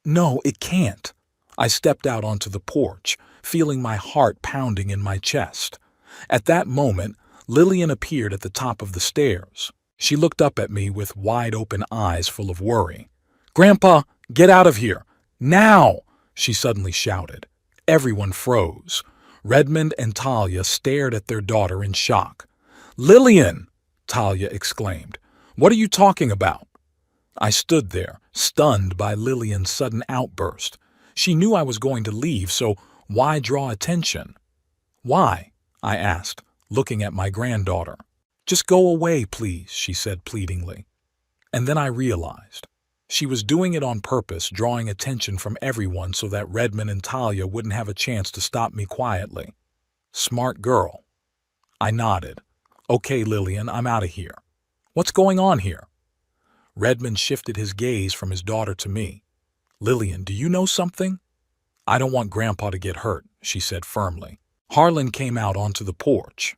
No, it can't. I stepped out onto the porch, feeling my heart pounding in my chest. At that moment, Lillian appeared at the top of the stairs. She looked up at me with wide-open eyes full of worry. Grandpa, get out of here! Now! She suddenly shouted. Everyone froze. Redmond and Talia stared at their daughter in shock. Lillian! Talia exclaimed. What are you talking about? I stood there, stunned by Lillian's sudden outburst. She knew I was going to leave, so why draw attention? Why? I asked, looking at my granddaughter. Just go away, please, she said pleadingly. And then I realized. She was doing it on purpose, drawing attention from everyone so that Redmond and Talia wouldn't have a chance to stop me quietly. Smart girl. I nodded. Okay, Lillian, I'm out of here. What's going on here? Redmond shifted his gaze from his daughter to me. Lillian, do you know something? I don't want Grandpa to get hurt, she said firmly. Harlan came out onto the porch.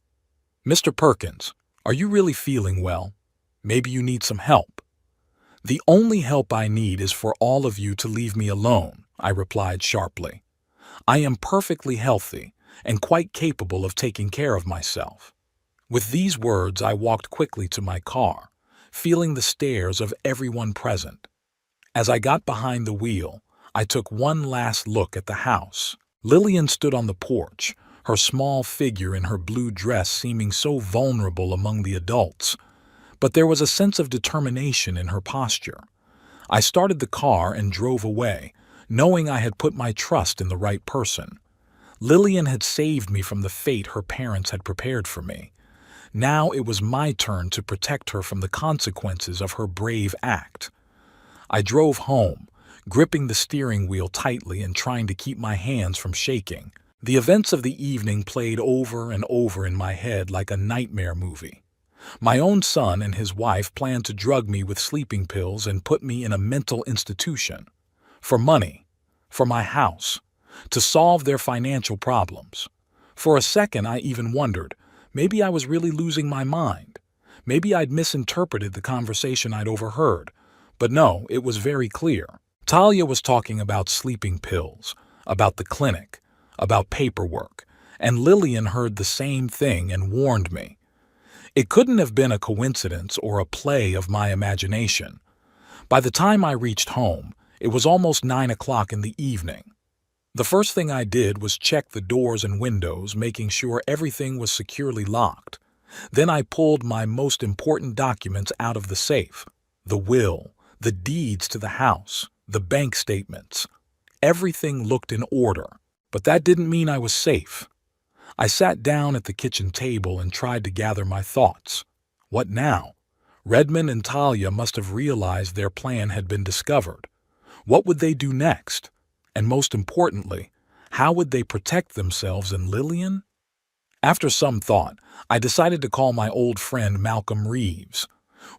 Mr. Perkins, are you really feeling well? Maybe you need some help. The only help I need is for all of you to leave me alone, I replied sharply. I am perfectly healthy and quite capable of taking care of myself. With these words, I walked quickly to my car, feeling the stares of everyone present. As I got behind the wheel, I took one last look at the house. Lillian stood on the porch, her small figure in her blue dress seeming so vulnerable among the adults. But there was a sense of determination in her posture. I started the car and drove away, knowing I had put my trust in the right person. Lillian had saved me from the fate her parents had prepared for me. Now it was my turn to protect her from the consequences of her brave act. I drove home, gripping the steering wheel tightly and trying to keep my hands from shaking. The events of the evening played over and over in my head like a nightmare movie. My own son and his wife planned to drug me with sleeping pills and put me in a mental institution. For money, for my house, to solve their financial problems. For a second I even wondered, maybe I was really losing my mind. Maybe I'd misinterpreted the conversation I'd overheard. But no, it was very clear. Talia was talking about sleeping pills, about the clinic, about paperwork, and Lillian heard the same thing and warned me. It couldn't have been a coincidence or a play of my imagination. By the time I reached home, it was almost 9 o'clock in the evening. The first thing I did was check the doors and windows, making sure everything was securely locked. Then I pulled my most important documents out of the safe: the will, the deeds to the house, the bank statements. Everything looked in order, but that didn't mean I was safe. I sat down at the kitchen table and tried to gather my thoughts. What now? Redmond and Talia must have realized their plan had been discovered. What would they do next? And most importantly, how would they protect themselves and Lillian? After some thought, I decided to call my old friend Malcolm Reeves.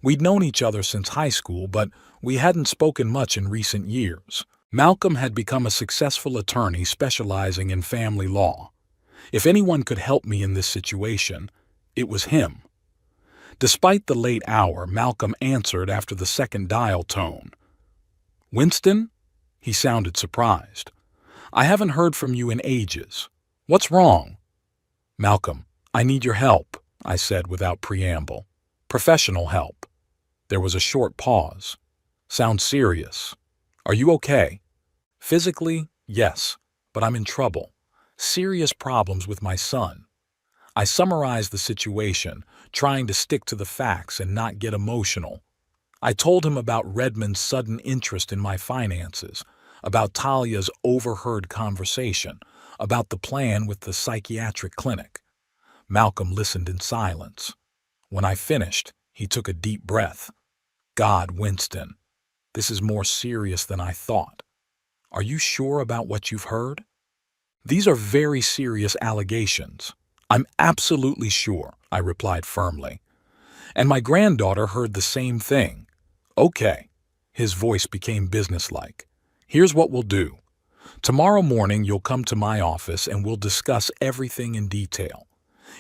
We'd known each other since high school, but we hadn't spoken much in recent years. Malcolm had become a successful attorney specializing in family law. If anyone could help me in this situation, it was him. Despite the late hour, Malcolm answered after the second dial tone. "Winston?" He sounded surprised. "I haven't heard from you in ages. What's wrong?" "Malcolm, I need your help," I said without preamble. "Professional help." There was a short pause. "Sounds serious. Are you okay?" "Physically, yes, but I'm in trouble. Serious problems with my son." I summarized the situation, trying to stick to the facts and not get emotional. I told him about Redmond's sudden interest in my finances, about Talia's overheard conversation, about the plan with the psychiatric clinic. Malcolm listened in silence. When I finished, he took a deep breath. "God, Winston, this is more serious than I thought. Are you sure about what you've heard?" "These are very serious allegations." "I'm absolutely sure," I replied firmly. "And my granddaughter heard the same thing." "Okay." His voice became businesslike. "Here's what we'll do. Tomorrow morning you'll come to my office and we'll discuss everything in detail.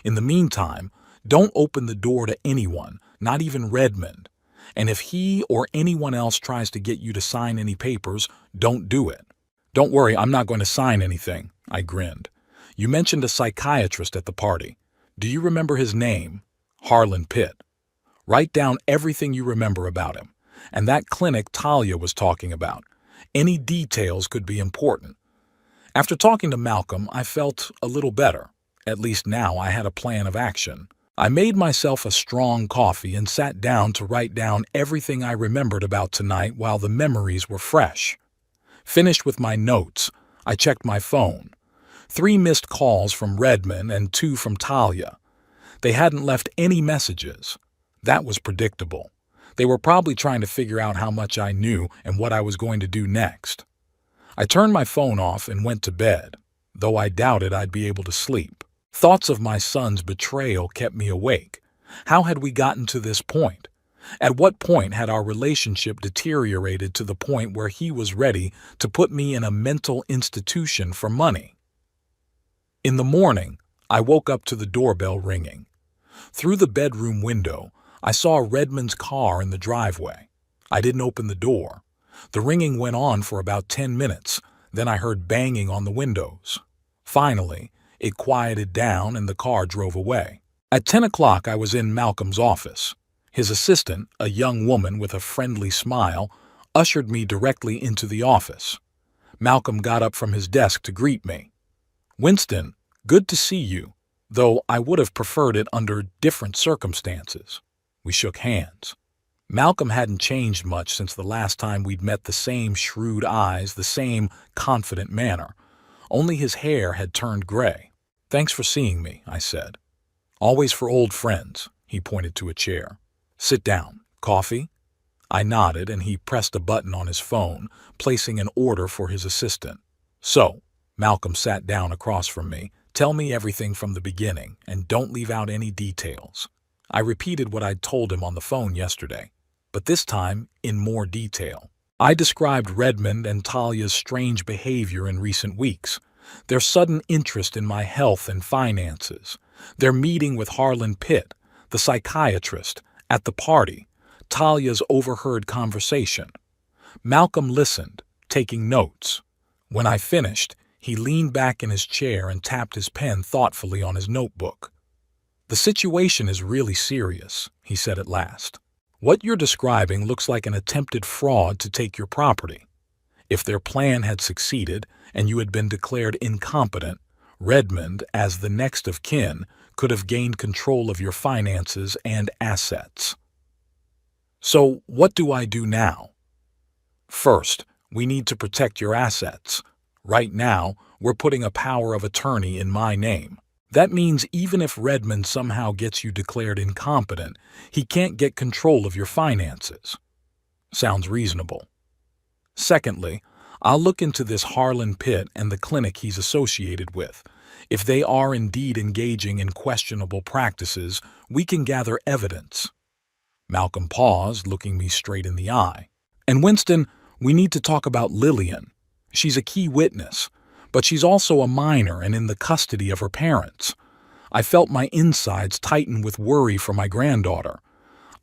In the meantime, don't open the door to anyone, not even Redmond. And if he or anyone else tries to get you to sign any papers, don't do it." "Don't worry, I'm not going to sign anything," I grinned. "You mentioned a psychiatrist at the party. Do you remember his name?" "Harlan Pitt." "Write down everything you remember about him. And that clinic Talia was talking about. Any details could be important." After talking to Malcolm, I felt a little better. At least now I had a plan of action. I made myself a strong coffee and sat down to write down everything I remembered about tonight while the memories were fresh. Finished with my notes, I checked my phone. 3 missed calls from Redmond and 2 from Talia. They hadn't left any messages. That was predictable. They were probably trying to figure out how much I knew and what I was going to do next. I turned my phone off and went to bed, though I doubted I'd be able to sleep. Thoughts of my son's betrayal kept me awake. How had we gotten to this point? At what point had our relationship deteriorated to the point where he was ready to put me in a mental institution for money? In the morning, I woke up to the doorbell ringing. Through the bedroom window, I saw Redmond's car in the driveway. I didn't open the door. The ringing went on for about 10 minutes, then I heard banging on the windows. Finally, it quieted down and the car drove away. At 10 o'clock, I was in Malcolm's office. His assistant, a young woman with a friendly smile, ushered me directly into the office. Malcolm got up from his desk to greet me. "Winston, good to see you, though I would have preferred it under different circumstances." We shook hands. Malcolm hadn't changed much since the last time we'd met. The same shrewd eyes, the same confident manner. Only his hair had turned gray. "Thanks for seeing me," I said. "Always for old friends," he pointed to a chair. "Sit down. Coffee?" I nodded and he pressed a button on his phone, placing an order for his assistant. "So," Malcolm sat down across from me, "tell me everything from the beginning and don't leave out any details." I repeated what I'd told him on the phone yesterday, but this time in more detail. I described Redmond and Talia's strange behavior in recent weeks, their sudden interest in my health and finances, their meeting with Harlan Pitt, the psychiatrist, at the party, Talia's overheard conversation. Malcolm listened, taking notes. When I finished, He leaned back in his chair and tapped his pen thoughtfully on his notebook. "The situation is really serious," he said at last. "What you're describing looks like an attempted fraud to take your property. If their plan had succeeded and you had been declared incompetent, Redmond, as the next of kin, could have gained control of your finances and assets. So what do I do now? First, we need to protect your assets. Right now, we're putting a power of attorney in my name. That means even if Redmond somehow gets you declared incompetent, he can't get control of your finances." Sounds reasonable. "Secondly, I'll look into this Harlan Pitt and the clinic he's associated with. If they are indeed engaging in questionable practices, we can gather evidence." Malcolm paused, looking me straight in the eye. "And Winston, we need to talk about Lillian. She's a key witness, but she's also a minor and in the custody of her parents. I felt my insides tighten with worry for my granddaughter.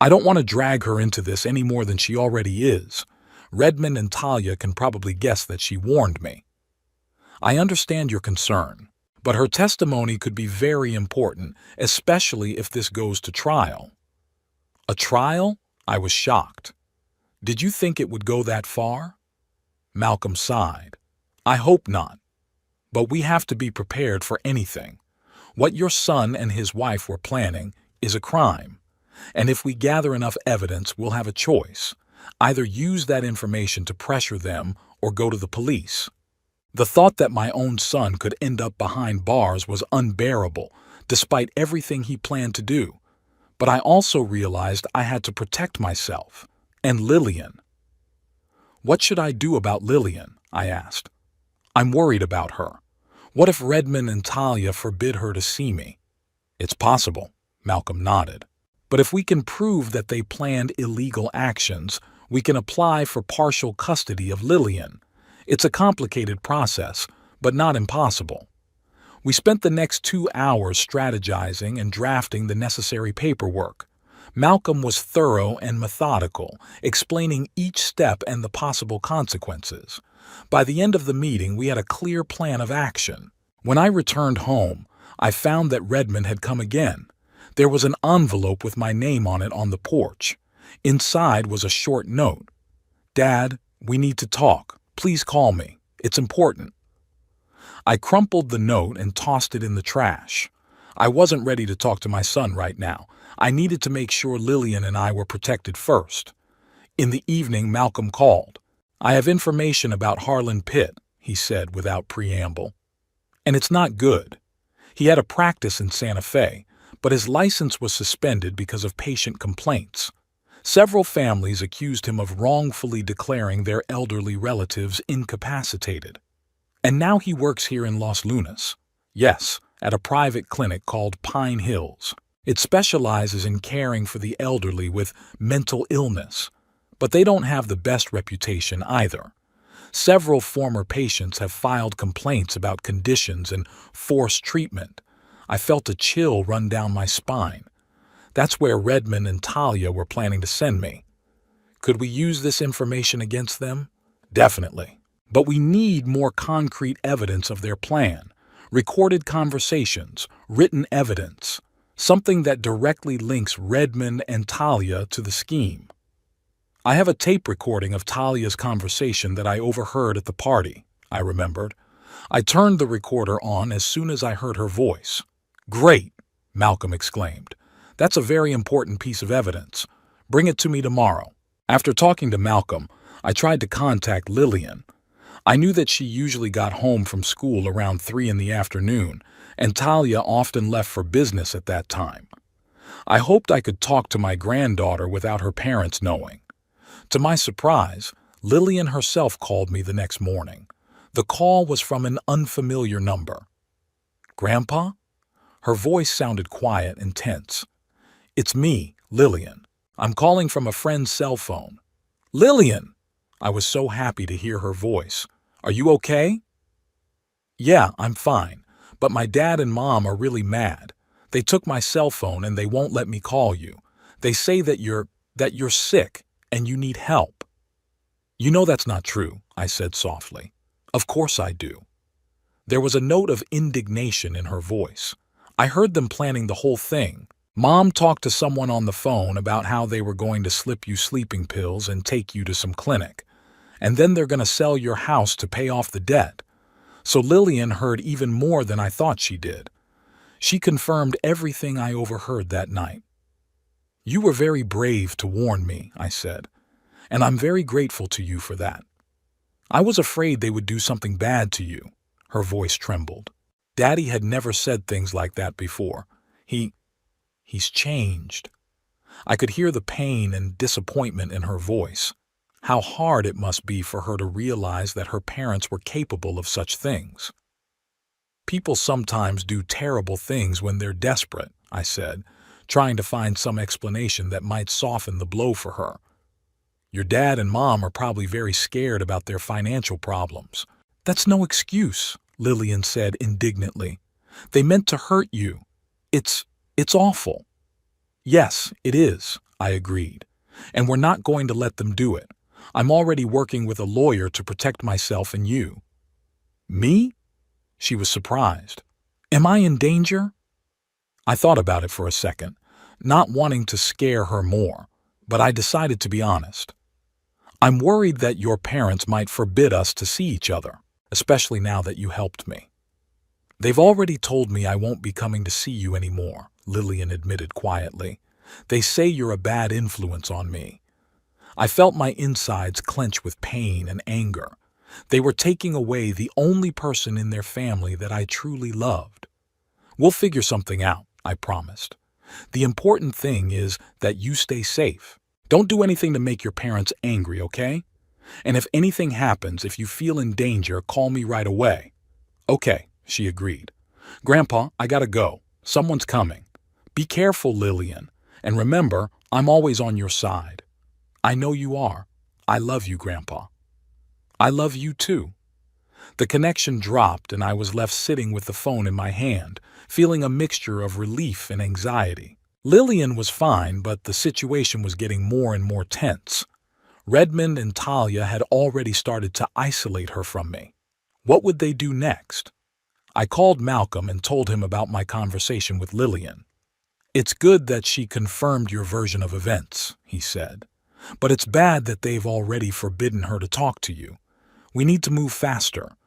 I don't want to drag her into this any more than she already is. Redmond and Talia can probably guess that she warned me. I understand your concern, but her testimony could be very important, especially if this goes to trial." "A trial?" I was shocked. "Did you think it would go that far?" Malcolm sighed. "I hope not. But we have to be prepared for anything. What your son and his wife were planning is a crime. And if we gather enough evidence, we'll have a choice. Either use that information to pressure them or go to the police." The thought that my own son could end up behind bars was unbearable, despite everything he planned to do. But I also realized I had to protect myself. And Lillian. "What should I do about Lillian?" I asked. "I'm worried about her. What if Redmond and Talia forbid her to see me?" "It's possible," Malcolm nodded. "But if we can prove that they planned illegal actions, we can apply for partial custody of Lillian. It's a complicated process, but not impossible." We spent the next 2 hours strategizing and drafting the necessary paperwork. Malcolm was thorough and methodical, explaining each step and the possible consequences. By the end of the meeting, we had a clear plan of action. When I returned home, I found that Redmond had come again. There was an envelope with my name on it on the porch. Inside was a short note. "Dad, we need to talk. Please call me. It's important." I crumpled the note and tossed it in the trash. I wasn't ready to talk to my son right now. I needed to make sure Lillian and I were protected first. In the evening, Malcolm called. "I have information about Harlan Pitt," he said without preamble. "And it's not good. He had a practice in Santa Fe, but his license was suspended because of patient complaints. Several families accused him of wrongfully declaring their elderly relatives incapacitated. And now he works here in Los Lunas. Yes, at a private clinic called Pine Hills. It specializes in caring for the elderly with mental illness, but they don't have the best reputation either. Several former patients have filed complaints about conditions and forced treatment. I felt a chill run down my spine. That's where Redmond and Talia were planning to send me. Could we use this information against them? Definitely. But we need more concrete evidence of their plan. Recorded conversations, written evidence. Something that directly links Redmond and Talia to the scheme. I have a tape recording of Talia's conversation that I overheard at the party, I remembered. I turned the recorder on as soon as I heard her voice. "Great," Malcolm exclaimed. "That's a very important piece of evidence. Bring it to me tomorrow." After talking to Malcolm, I tried to contact Lillian. I knew that she usually got home from school around 3 in the afternoon, and Talia often left for business at that time. I hoped I could talk to my granddaughter without her parents knowing. To my surprise, Lillian herself called me the next morning. The call was from an unfamiliar number. "Grandpa?" Her voice sounded quiet and tense. "It's me, Lillian. I'm calling from a friend's cell phone." "Lillian!" I was so happy to hear her voice. "Are you okay?" "Yeah, I'm fine, but my dad and mom are really mad. They took my cell phone and they won't let me call you. They say that you're sick and you need help." "You know that's not true," I said softly. "Of course I do." There was a note of indignation in her voice. I heard them planning the whole thing. Mom talked to someone on the phone about how they were going to slip you sleeping pills and take you to some clinic. And then they're going to sell your house to pay off the debt. So Lillian heard even more than I thought she did. She confirmed everything I overheard that night. "You were very brave to warn me," I said, "and I'm very grateful to you for that. I was afraid they would do something bad to you." Her voice trembled. Daddy had never said things like that before. He's changed. I could hear the pain and disappointment in her voice. How hard it must be for her to realize that her parents were capable of such things. "People sometimes do terrible things when they're desperate," I said, trying to find some explanation that might soften the blow for her. "Your dad and mom are probably very scared about their financial problems." "That's no excuse," Lillian said indignantly. "They meant to hurt you. It's awful." "Yes, it is," I agreed. "And we're not going to let them do it. I'm already working with a lawyer to protect myself and you." "Me?" She was surprised. "Am I in danger?" I thought about it for a second, not wanting to scare her more, but I decided to be honest. "I'm worried that your parents might forbid us to see each other, especially now that you helped me." "They've already told me I won't be coming to see you anymore," Lillian admitted quietly. "They say you're a bad influence on me." I felt my insides clench with pain and anger. They were taking away the only person in their family that I truly loved. "We'll figure something out," I promised. "The important thing is that you stay safe. Don't do anything to make your parents angry, okay? And if anything happens, if you feel in danger, call me right away." "Okay," she agreed. "Grandpa, I gotta go. Someone's coming." "Be careful, Lillian. And remember, I'm always on your side." "I know you are. I love you, Grandpa." "I love you too." The connection dropped and I was left sitting with the phone in my hand, feeling a mixture of relief and anxiety. Lillian was fine, but the situation was getting more and more tense. Redmond and Talia had already started to isolate her from me. What would they do next? I called Malcolm and told him about my conversation with Lillian. "It's good that she confirmed your version of events," he said. "But it's bad that they've already forbidden her to talk to you. We need to move faster.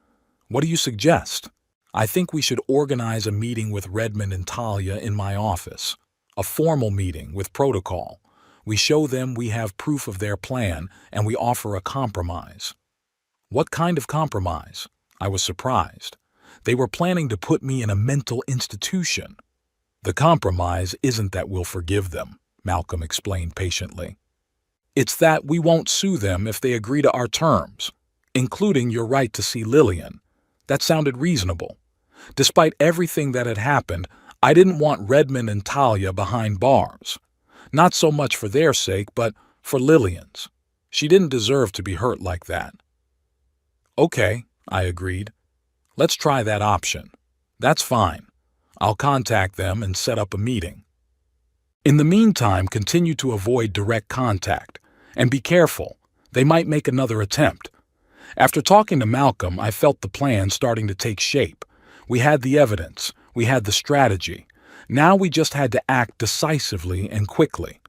What do you suggest?" "I think we should organize a meeting with Redmond and Talia in my office. A formal meeting with protocol. We show them we have proof of their plan and we offer a compromise." "What kind of compromise?" I was surprised. "They were planning to put me in a mental institution." "The compromise isn't that we'll forgive them," Malcolm explained patiently. "It's that we won't sue them if they agree to our terms, including your right to see Lillian." That sounded reasonable. Despite everything that had happened, I didn't want Redmond and Talia behind bars. Not so much for their sake, but for Lillian's. She didn't deserve to be hurt like that. "Okay," I agreed. "Let's try that option." "That's fine. I'll contact them and set up a meeting. In the meantime, continue to avoid direct contact. And be careful. They might make another attempt." After talking to Malcolm, I felt the plan starting to take shape. We had the evidence. We had the strategy. Now we just had to act decisively and quickly.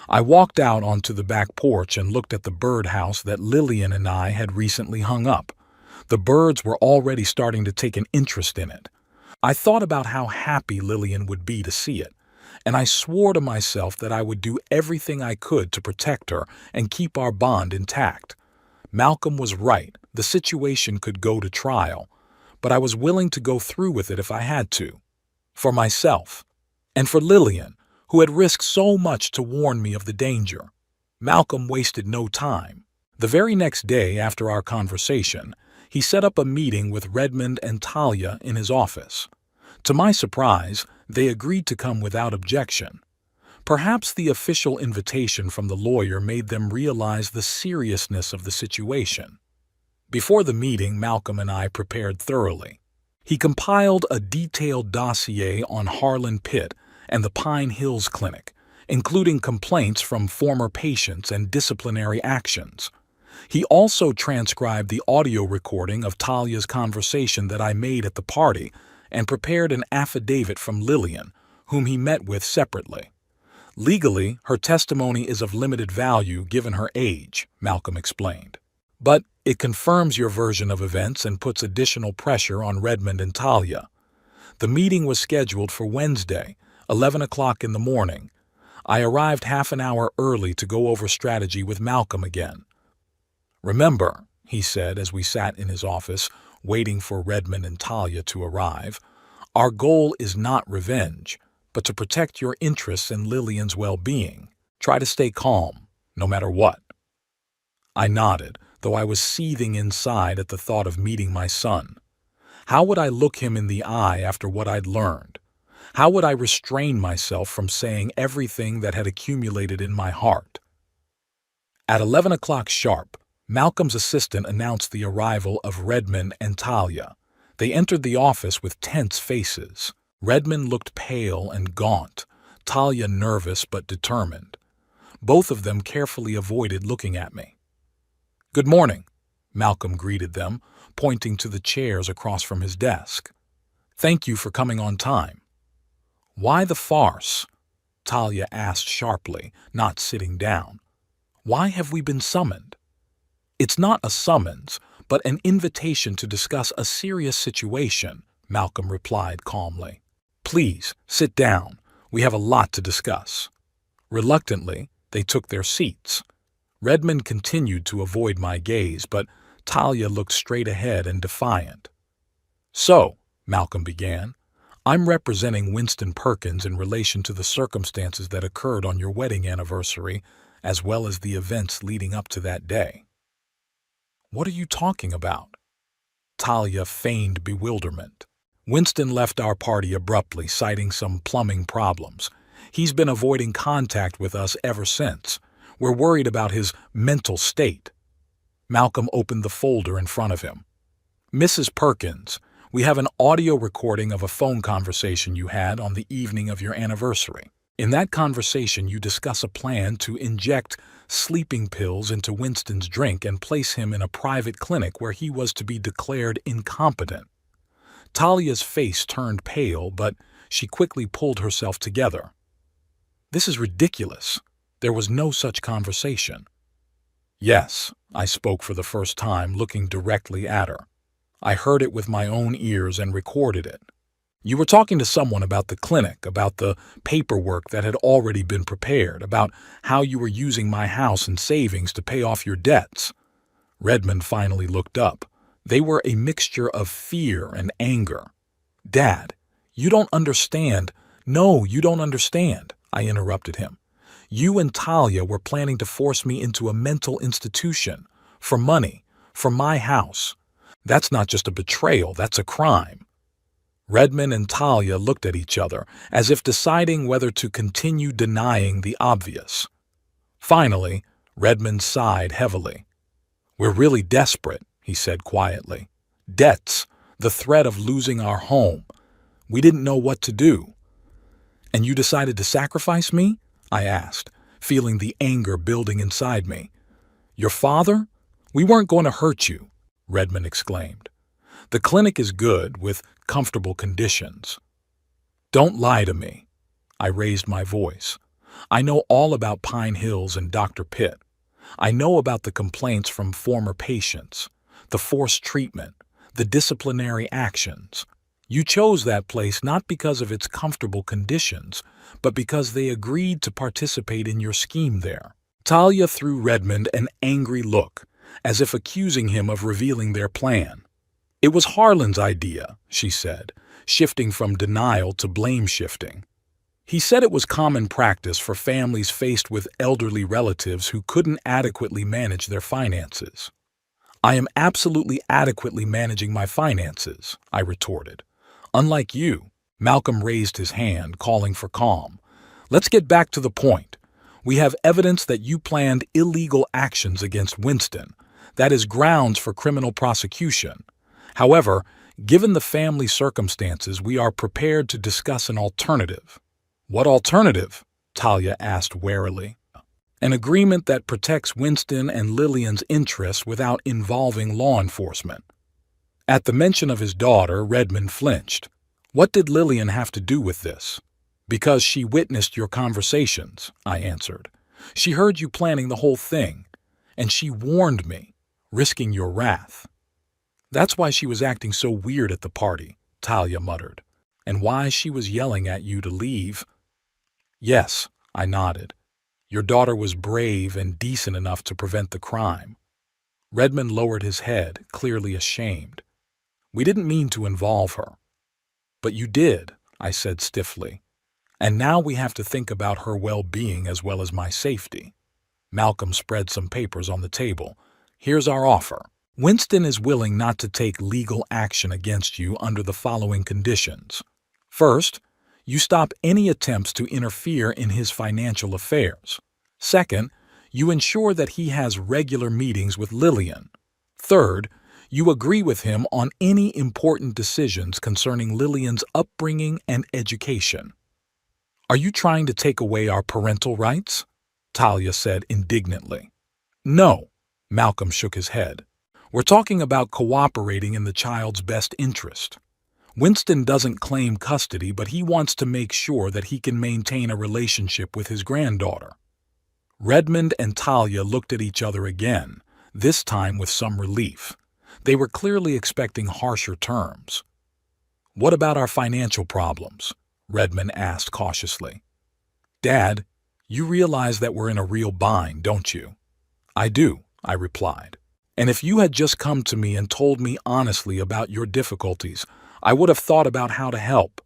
I walked out onto the back porch and looked at the birdhouse that Lillian and I had recently hung up. The birds were already starting to take an interest in it. I thought about how happy Lillian would be to see it, and I swore to myself that I would do everything I could to protect her and keep our bond intact. Malcolm was right. The situation could go to trial, but I was willing to go through with it if I had to. For myself. And for Lillian, who had risked so much to warn me of the danger. Malcolm wasted no time. The very next day after our conversation, he set up a meeting with Redmond and Talia in his office. To my surprise, they agreed to come without objection. Perhaps the official invitation from the lawyer made them realize the seriousness of the situation. Before the meeting, Malcolm and I prepared thoroughly. He compiled a detailed dossier on Harlan Pitt and the Pine Hills Clinic, including complaints from former patients and disciplinary actions. He also transcribed the audio recording of Talia's conversation that I made at the party and prepared an affidavit from Lillian, whom he met with separately. Legally, her testimony is of limited value given her age, Malcolm explained. But it confirms your version of events and puts additional pressure on Redmond and Talia. The meeting was scheduled for Wednesday, 11 o'clock in the morning. I arrived half an hour early to go over strategy with Malcolm again. "Remember," he said as we sat in his office, waiting for Redmond and Talia to arrive, "our goal is not revenge, but to protect your interests and Lillian's well-being. Try to stay calm, no matter what." I nodded, though I was seething inside at the thought of meeting my son. How would I look him in the eye after what I'd learned? How would I restrain myself from saying everything that had accumulated in my heart? At 11 o'clock sharp, Malcolm's assistant announced the arrival of Redmond and Talia. They entered the office with tense faces. Redmond looked pale and gaunt, Talia nervous but determined. Both of them carefully avoided looking at me. "Good morning," Malcolm greeted them, pointing to the chairs across from his desk. "Thank you for coming on time." "Why the farce?" Talia asked sharply, not sitting down. "Why have we been summoned?" "It's not a summons, but an invitation to discuss a serious situation," Malcolm replied calmly. "Please, sit down. We have a lot to discuss." Reluctantly, they took their seats. Redmond continued to avoid my gaze, but Talia looked straight ahead and defiant. "So," Malcolm began, "I'm representing Winston Perkins in relation to the circumstances that occurred on your wedding anniversary, as well as the events leading up to that day." "What are you talking about?" Talia feigned bewilderment. "Winston left our party abruptly, citing some plumbing problems. He's been avoiding contact with us ever since. We're worried about his mental state." Malcolm opened the folder in front of him. "Mrs. Perkins, we have an audio recording of a phone conversation you had on the evening of your anniversary. In that conversation, you discuss a plan to inject sleeping pills into Winston's drink and place him in a private clinic where he was to be declared incompetent." Talia's face turned pale, but she quickly pulled herself together. "This is ridiculous. There was no such conversation." "Yes," I spoke for the first time, looking directly at her. "I heard it with my own ears and recorded it. You were talking to someone about the clinic, about the paperwork that had already been prepared, about how you were using my house and savings to pay off your debts." Redmond finally looked up. They were a mixture of fear and anger. "Dad, you don't understand." "No, you don't understand," I interrupted him. "You and Talia were planning to force me into a mental institution, for money, for my house. That's not just a betrayal, that's a crime." Redmond and Talia looked at each other, as if deciding whether to continue denying the obvious. Finally, Redmond sighed heavily. "We're really desperate," he said quietly. "Debts, the threat of losing our home. We didn't know what to do." "And you decided to sacrifice me?" I asked, feeling the anger building inside me. "Your father? We weren't going to hurt you," Redmond exclaimed. "The clinic is good, with comfortable conditions." "Don't lie to me." I raised my voice. "I know all about Pine Hills and Dr. Pitt. I know about the complaints from former patients, the forced treatment, the disciplinary actions. You chose that place not because of its comfortable conditions, but because they agreed to participate in your scheme there." Talia threw Redmond an angry look, as if accusing him of revealing their plan. "It was Harlan's idea," she said, shifting from denial to blame-shifting. "He said it was common practice for families faced with elderly relatives who couldn't adequately manage their finances." "I am absolutely adequately managing my finances," I retorted. "Unlike you." Malcolm raised his hand, calling for calm. "Let's get back to the point. We have evidence that you planned illegal actions against Winston. That is grounds for criminal prosecution. However, given the family circumstances, we are prepared to discuss an alternative." "What alternative?" Talia asked warily. An agreement that protects Winston and Lillian's interests without involving law enforcement. At the mention of his daughter, Redmond flinched. What did Lillian have to do with this? Because she witnessed your conversations, I answered. She heard you planning the whole thing, and she warned me, risking your wrath. That's why she was acting so weird at the party, Talia muttered, and why she was yelling at you to leave. Yes, I nodded. Your daughter was brave and decent enough to prevent the crime. Redmond lowered his head, clearly ashamed. We didn't mean to involve her. But you did, I said stiffly. And now we have to think about her well-being as well as my safety. Malcolm spread some papers on the table. Here's our offer. Winston is willing not to take legal action against you under the following conditions. First, you stop any attempts to interfere in his financial affairs. Second, you ensure that he has regular meetings with Lillian. Third, you agree with him on any important decisions concerning Lillian's upbringing and education. Are you trying to take away our parental rights? Talia said indignantly. No, Malcolm shook his head. We're talking about cooperating in the child's best interest. Winston doesn't claim custody, but he wants to make sure that he can maintain a relationship with his granddaughter. Redmond and Talia looked at each other again, this time with some relief. They were clearly expecting harsher terms. What about our financial problems? Redmond asked cautiously. Dad, you realize that we're in a real bind, don't you? I do, I replied. And if you had just come to me and told me honestly about your difficulties, I would have thought about how to help.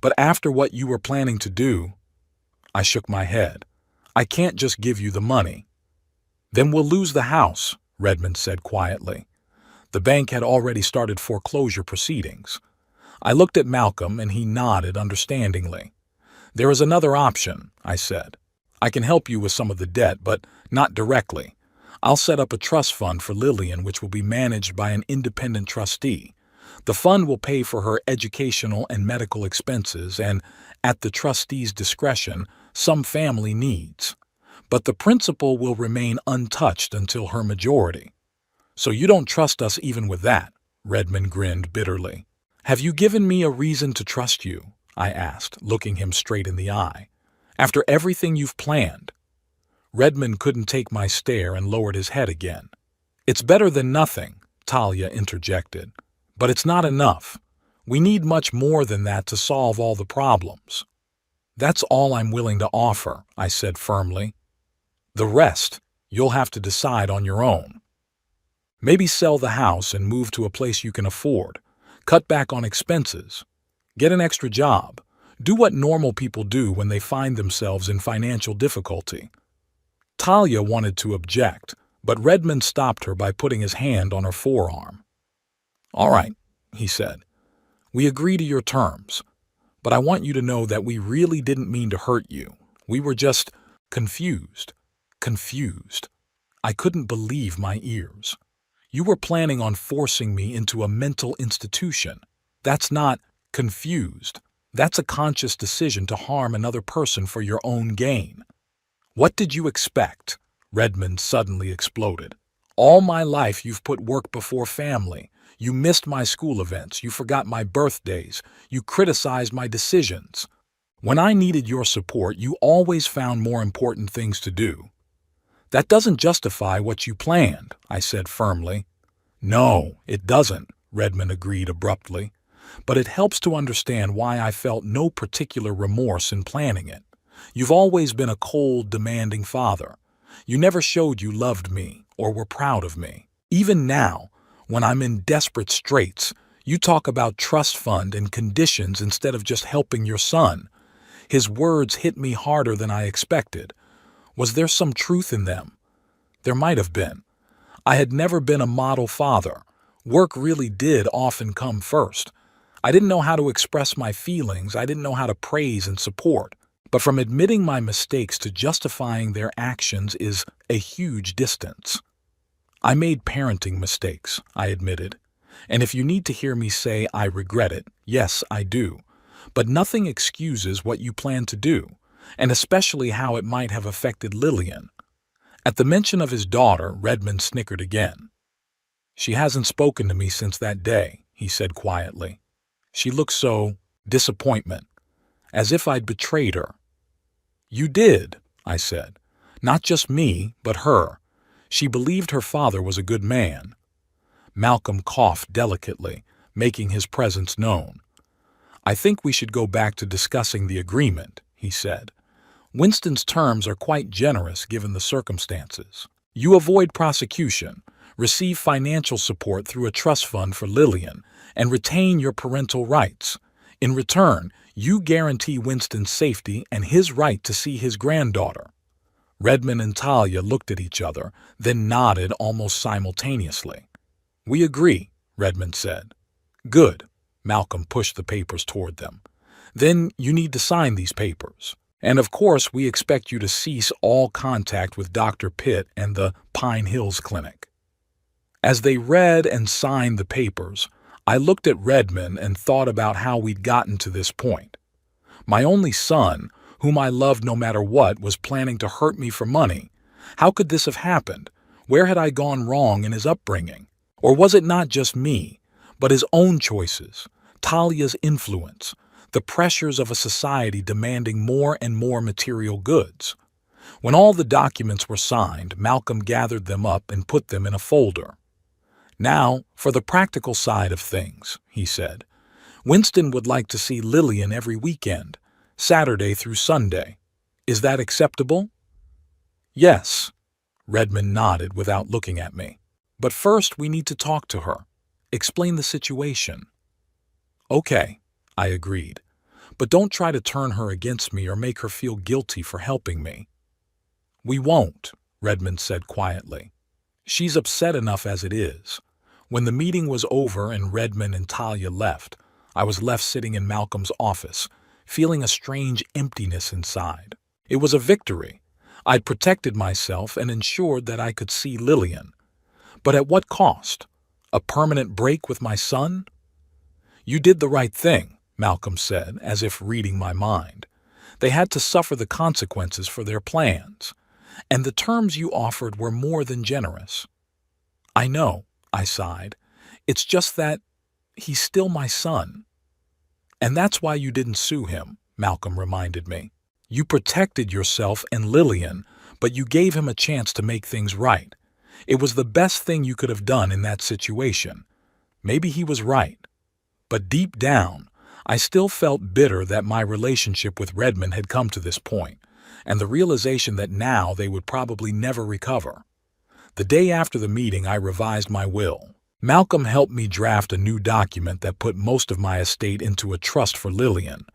But after what you were planning to do, I shook my head. I can't just give you the money. Then we'll lose the house, Redmond said quietly. The bank had already started foreclosure proceedings. I looked at Malcolm and he nodded understandingly. There is another option, I said. I can help you with some of the debt, but not directly. I'll set up a trust fund for Lillian, which will be managed by an independent trustee. The fund will pay for her educational and medical expenses and, at the trustee's discretion, some family needs. But the principal will remain untouched until her majority. So you don't trust us even with that, Redmond grinned bitterly. Have you given me a reason to trust you? I asked, looking him straight in the eye. After everything you've planned. Redmond couldn't take my stare and lowered his head again. It's better than nothing, Talia interjected. But it's not enough. We need much more than that to solve all the problems. That's all I'm willing to offer, I said firmly. The rest, you'll have to decide on your own. Maybe sell the house and move to a place you can afford. Cut back on expenses. Get an extra job. Do what normal people do when they find themselves in financial difficulty. Talia wanted to object, but Redmond stopped her by putting his hand on her forearm. All right, he said. We agree to your terms, but I want you to know that we really didn't mean to hurt you. We were just confused. Confused. I couldn't believe my ears. You were planning on forcing me into a mental institution. That's not confused. That's a conscious decision to harm another person for your own gain. What did you expect? Redmond suddenly exploded. All my life you've put work before family. You missed my school events. You forgot my birthdays. You criticized my decisions. When I needed your support, you always found more important things to do. That doesn't justify what you planned, I said firmly. No, it doesn't, Redmond agreed abruptly. But it helps to understand why I felt no particular remorse in planning it. You've always been a cold, demanding father. You never showed you loved me or were proud of me. Even now, when I'm in desperate straits, you talk about trust fund and conditions instead of just helping your son. His words hit me harder than I expected. Was there some truth in them? There might have been. I had never been a model father. Work really did often come first. I didn't know how to express my feelings. I didn't know how to praise and support. But from admitting my mistakes to justifying their actions is a huge distance. I made parenting mistakes, I admitted. And if you need to hear me say I regret it, yes, I do. But nothing excuses what you plan to do, and especially how it might have affected Lillian. At the mention of his daughter, Redmond snickered again. "She hasn't spoken to me since that day," he said quietly. "She looks so disappointment, as if I'd betrayed her." "You did," I said. "Not just me, but her. She believed her father was a good man." Malcolm coughed delicately, making his presence known. "I think we should go back to discussing the agreement," he said. "Winston's terms are quite generous given the circumstances. You avoid prosecution, receive financial support through a trust fund for Lillian, and retain your parental rights. In return, you guarantee Winston's safety and his right to see his granddaughter." Redmond and Talia looked at each other, then nodded almost simultaneously. "We agree," Redmond said. "Good." Malcolm pushed the papers toward them. "Then you need to sign these papers. And of course, we expect you to cease all contact with Dr. Pitt and the Pine Hills Clinic." As they read and signed the papers, I looked at Redmond and thought about how we'd gotten to this point. My only son, whom I loved no matter what, was planning to hurt me for money. How could this have happened? Where had I gone wrong in his upbringing? Or was it not just me, but his own choices, Talia's influence, the pressures of a society demanding more and more material goods? When all the documents were signed, Malcolm gathered them up and put them in a folder. "Now, for the practical side of things," he said. "Winston would like to see Lillian every weekend, Saturday through Sunday. Is that acceptable?" "Yes," Redmond nodded without looking at me. "But first we need to talk to her. Explain the situation." "Okay," I agreed. "But don't try to turn her against me or make her feel guilty for helping me." "We won't," Redmond said quietly. "She's upset enough as it is." When the meeting was over and Redmond and Talia left, I was left sitting in Malcolm's office, feeling a strange emptiness inside. It was a victory. I'd protected myself and ensured that I could see Lillian. But at what cost? A permanent break with my son? "You did the right thing," Malcolm said, as if reading my mind. "They had to suffer the consequences for their plans. And the terms you offered were more than generous." "I know," I sighed. "It's just that he's still my son." "And that's why you didn't sue him," Malcolm reminded me. "You protected yourself and Lillian, but you gave him a chance to make things right. It was the best thing you could have done in that situation. Maybe he was right. But deep down, I still felt bitter that my relationship with Redmond had come to this point, and the realization that now they would probably never recover. The day after the meeting, I revised my will. Malcolm helped me draft a new document that put most of my estate into a trust for Lillian.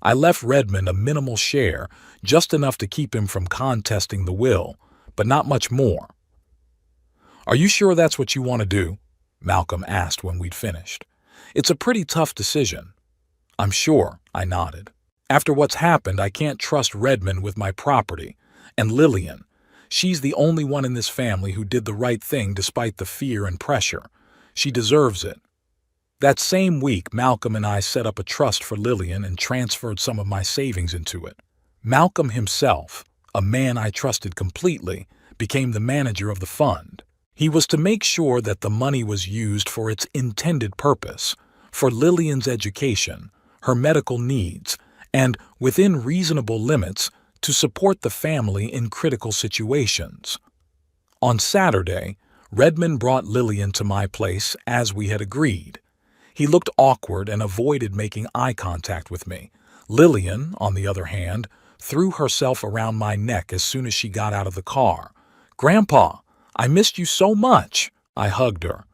I left Redmond a minimal share, just enough to keep him from contesting the will, but not much more. "Are you sure that's what you want to do?" Malcolm asked when we'd finished. "It's a pretty tough decision." "I'm sure," I nodded. "After what's happened, I can't trust Redmond with my property. And Lillian, she's the only one in this family who did the right thing despite the fear and pressure. She deserves it." That same week, Malcolm and I set up a trust for Lillian and transferred some of my savings into it. Malcolm himself, a man I trusted completely, became the manager of the fund. He was to make sure that the money was used for its intended purpose, for Lillian's education, her medical needs, and, within reasonable limits, to support the family in critical situations. On Saturday, Redmond brought Lillian to my place as we had agreed. He looked awkward and avoided making eye contact with me. Lillian, on the other hand, threw herself around my neck as soon as she got out of the car. "Grandpa, I missed you so much." I hugged her,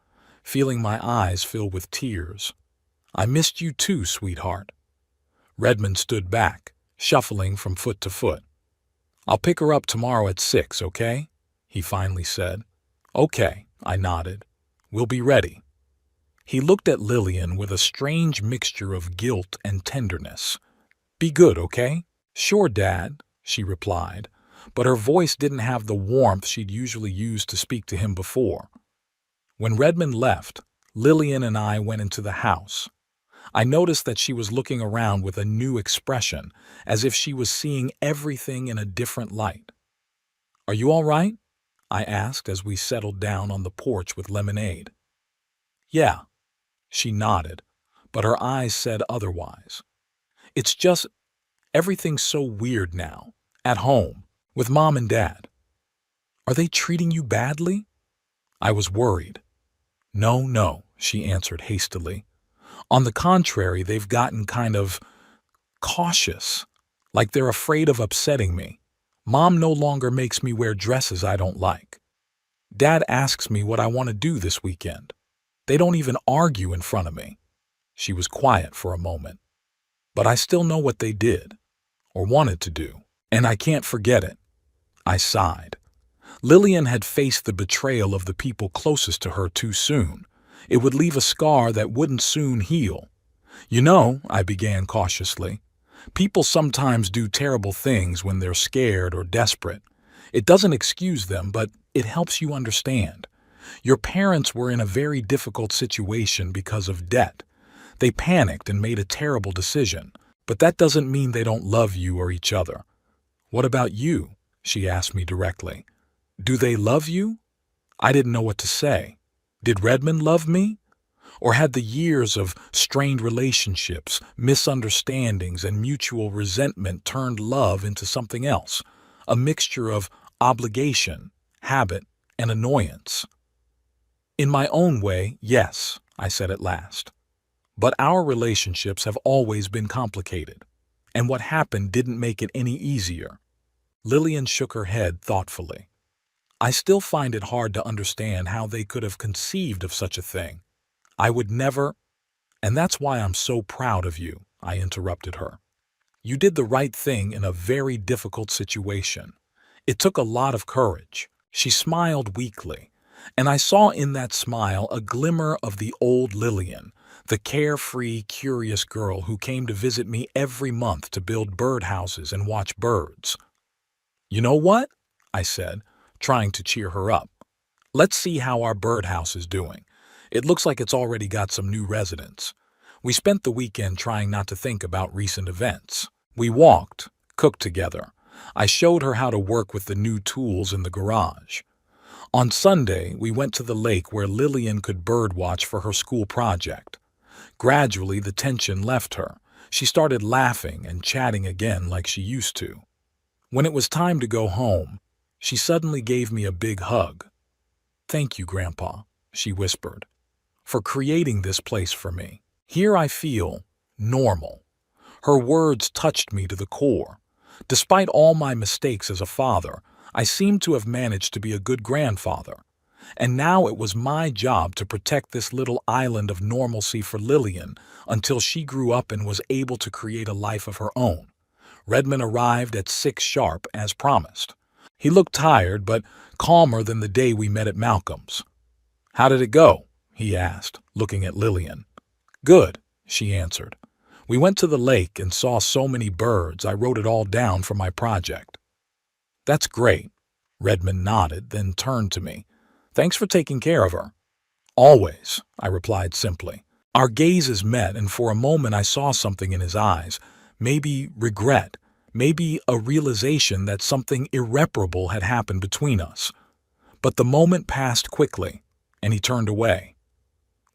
feeling my eyes fill with tears. "I missed you too, sweetheart." Redmond stood back, shuffling from foot to foot. "I'll pick her up tomorrow at 6, okay?" he finally said. "Okay," I nodded. "We'll be ready." He looked at Lillian with a strange mixture of guilt and tenderness. "Be good, okay?" "Sure, Dad," she replied, but her voice didn't have the warmth she'd usually used to speak to him before. When Redmond left, Lillian and I went into the house. I noticed that she was looking around with a new expression, as if she was seeing everything in a different light. "Are you all right?" I asked as we settled down on the porch with lemonade. Yeah, she nodded, but her eyes said otherwise. It's just everything's so weird now, at home, with Mom and Dad. Are they treating you badly? I was worried. No, no, she answered hastily. On the contrary, they've gotten kind of cautious, like they're afraid of upsetting me. Mom no longer makes me wear dresses I don't like. Dad asks me what I want to do this weekend. They don't even argue in front of me. She was quiet for a moment. But I still know what they did, or wanted to do, and I can't forget it. I sighed. Lillian had faced the betrayal of the people closest to her too soon. It would leave a scar that wouldn't soon heal. You know, I began cautiously, people sometimes do terrible things when they're scared or desperate. It doesn't excuse them, but it helps you understand. Your parents were in a very difficult situation because of debt. They panicked and made a terrible decision, but that doesn't mean they don't love you or each other. What about you? She asked me directly. Do they love you? I didn't know what to say. Did Redmond love me? Or had the years of strained relationships, misunderstandings, and mutual resentment turned love into something else, a mixture of obligation, habit, and annoyance? In my own way, yes, I said at last. But our relationships have always been complicated, and what happened didn't make it any easier. Lillian shook her head thoughtfully. I still find it hard to understand how they could have conceived of such a thing. I would never, and that's why I'm so proud of you, I interrupted her. You did the right thing in a very difficult situation. It took a lot of courage. She smiled weakly, and I saw in that smile a glimmer of the old Lillian, the carefree, curious girl who came to visit me every month to build birdhouses and watch birds. You know what? I said, trying to cheer her up. Let's see how our birdhouse is doing. It looks like it's already got some new residents. We spent the weekend trying not to think about recent events. We walked, cooked together. I showed her how to work with the new tools in the garage. On Sunday, we went to the lake where Lillian could birdwatch for her school project. Gradually, the tension left her. She started laughing and chatting again like she used to. When it was time to go home, she suddenly gave me a big hug. Thank you, Grandpa, she whispered, for creating this place for me. Here I feel normal. Her words touched me to the core. Despite all my mistakes as a father, I seemed to have managed to be a good grandfather. And now it was my job to protect this little island of normalcy for Lillian until she grew up and was able to create a life of her own. Redmond arrived at 6 sharp as promised. He looked tired, but calmer than the day we met at Malcolm's. How did it go? He asked, looking at Lillian. Good, she answered. We went to the lake and saw so many birds I wrote it all down for my project. That's great. Redmond nodded, then turned to me. Thanks for taking care of her. Always, I replied simply. Our gazes met, and for a moment I saw something in his eyes, maybe regret, maybe a realization that something irreparable had happened between us. But the moment passed quickly, and he turned away.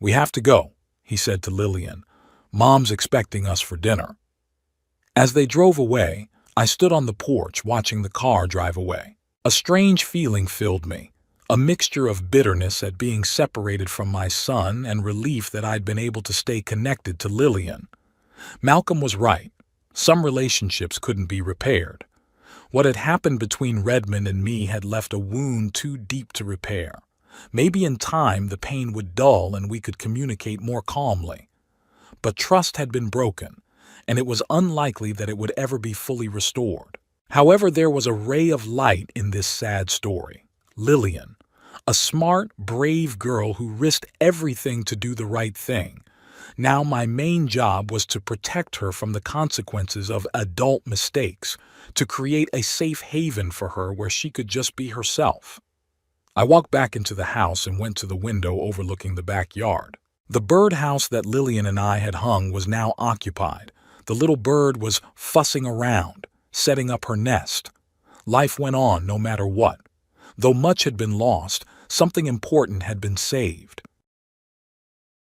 We have to go, he said to Lillian. Mom's expecting us for dinner. As they drove away, I stood on the porch watching the car drive away. A strange feeling filled me, a mixture of bitterness at being separated from my son and relief that I'd been able to stay connected to Lillian. Malcolm was right. Some relationships couldn't be repaired. What had happened between Redmond and me had left a wound too deep to repair. Maybe in time the pain would dull and we could communicate more calmly. But trust had been broken, and it was unlikely that it would ever be fully restored. However, there was a ray of light in this sad story. Lillian, a smart, brave girl who risked everything to do the right thing. Now my main job was to protect her from the consequences of adult mistakes, to create a safe haven for her where she could just be herself. I walked back into the house and went to the window overlooking the backyard. The birdhouse that Lillian and I had hung was now occupied. The little bird was fussing around, setting up her nest. Life went on no matter what. Though much had been lost, something important had been saved.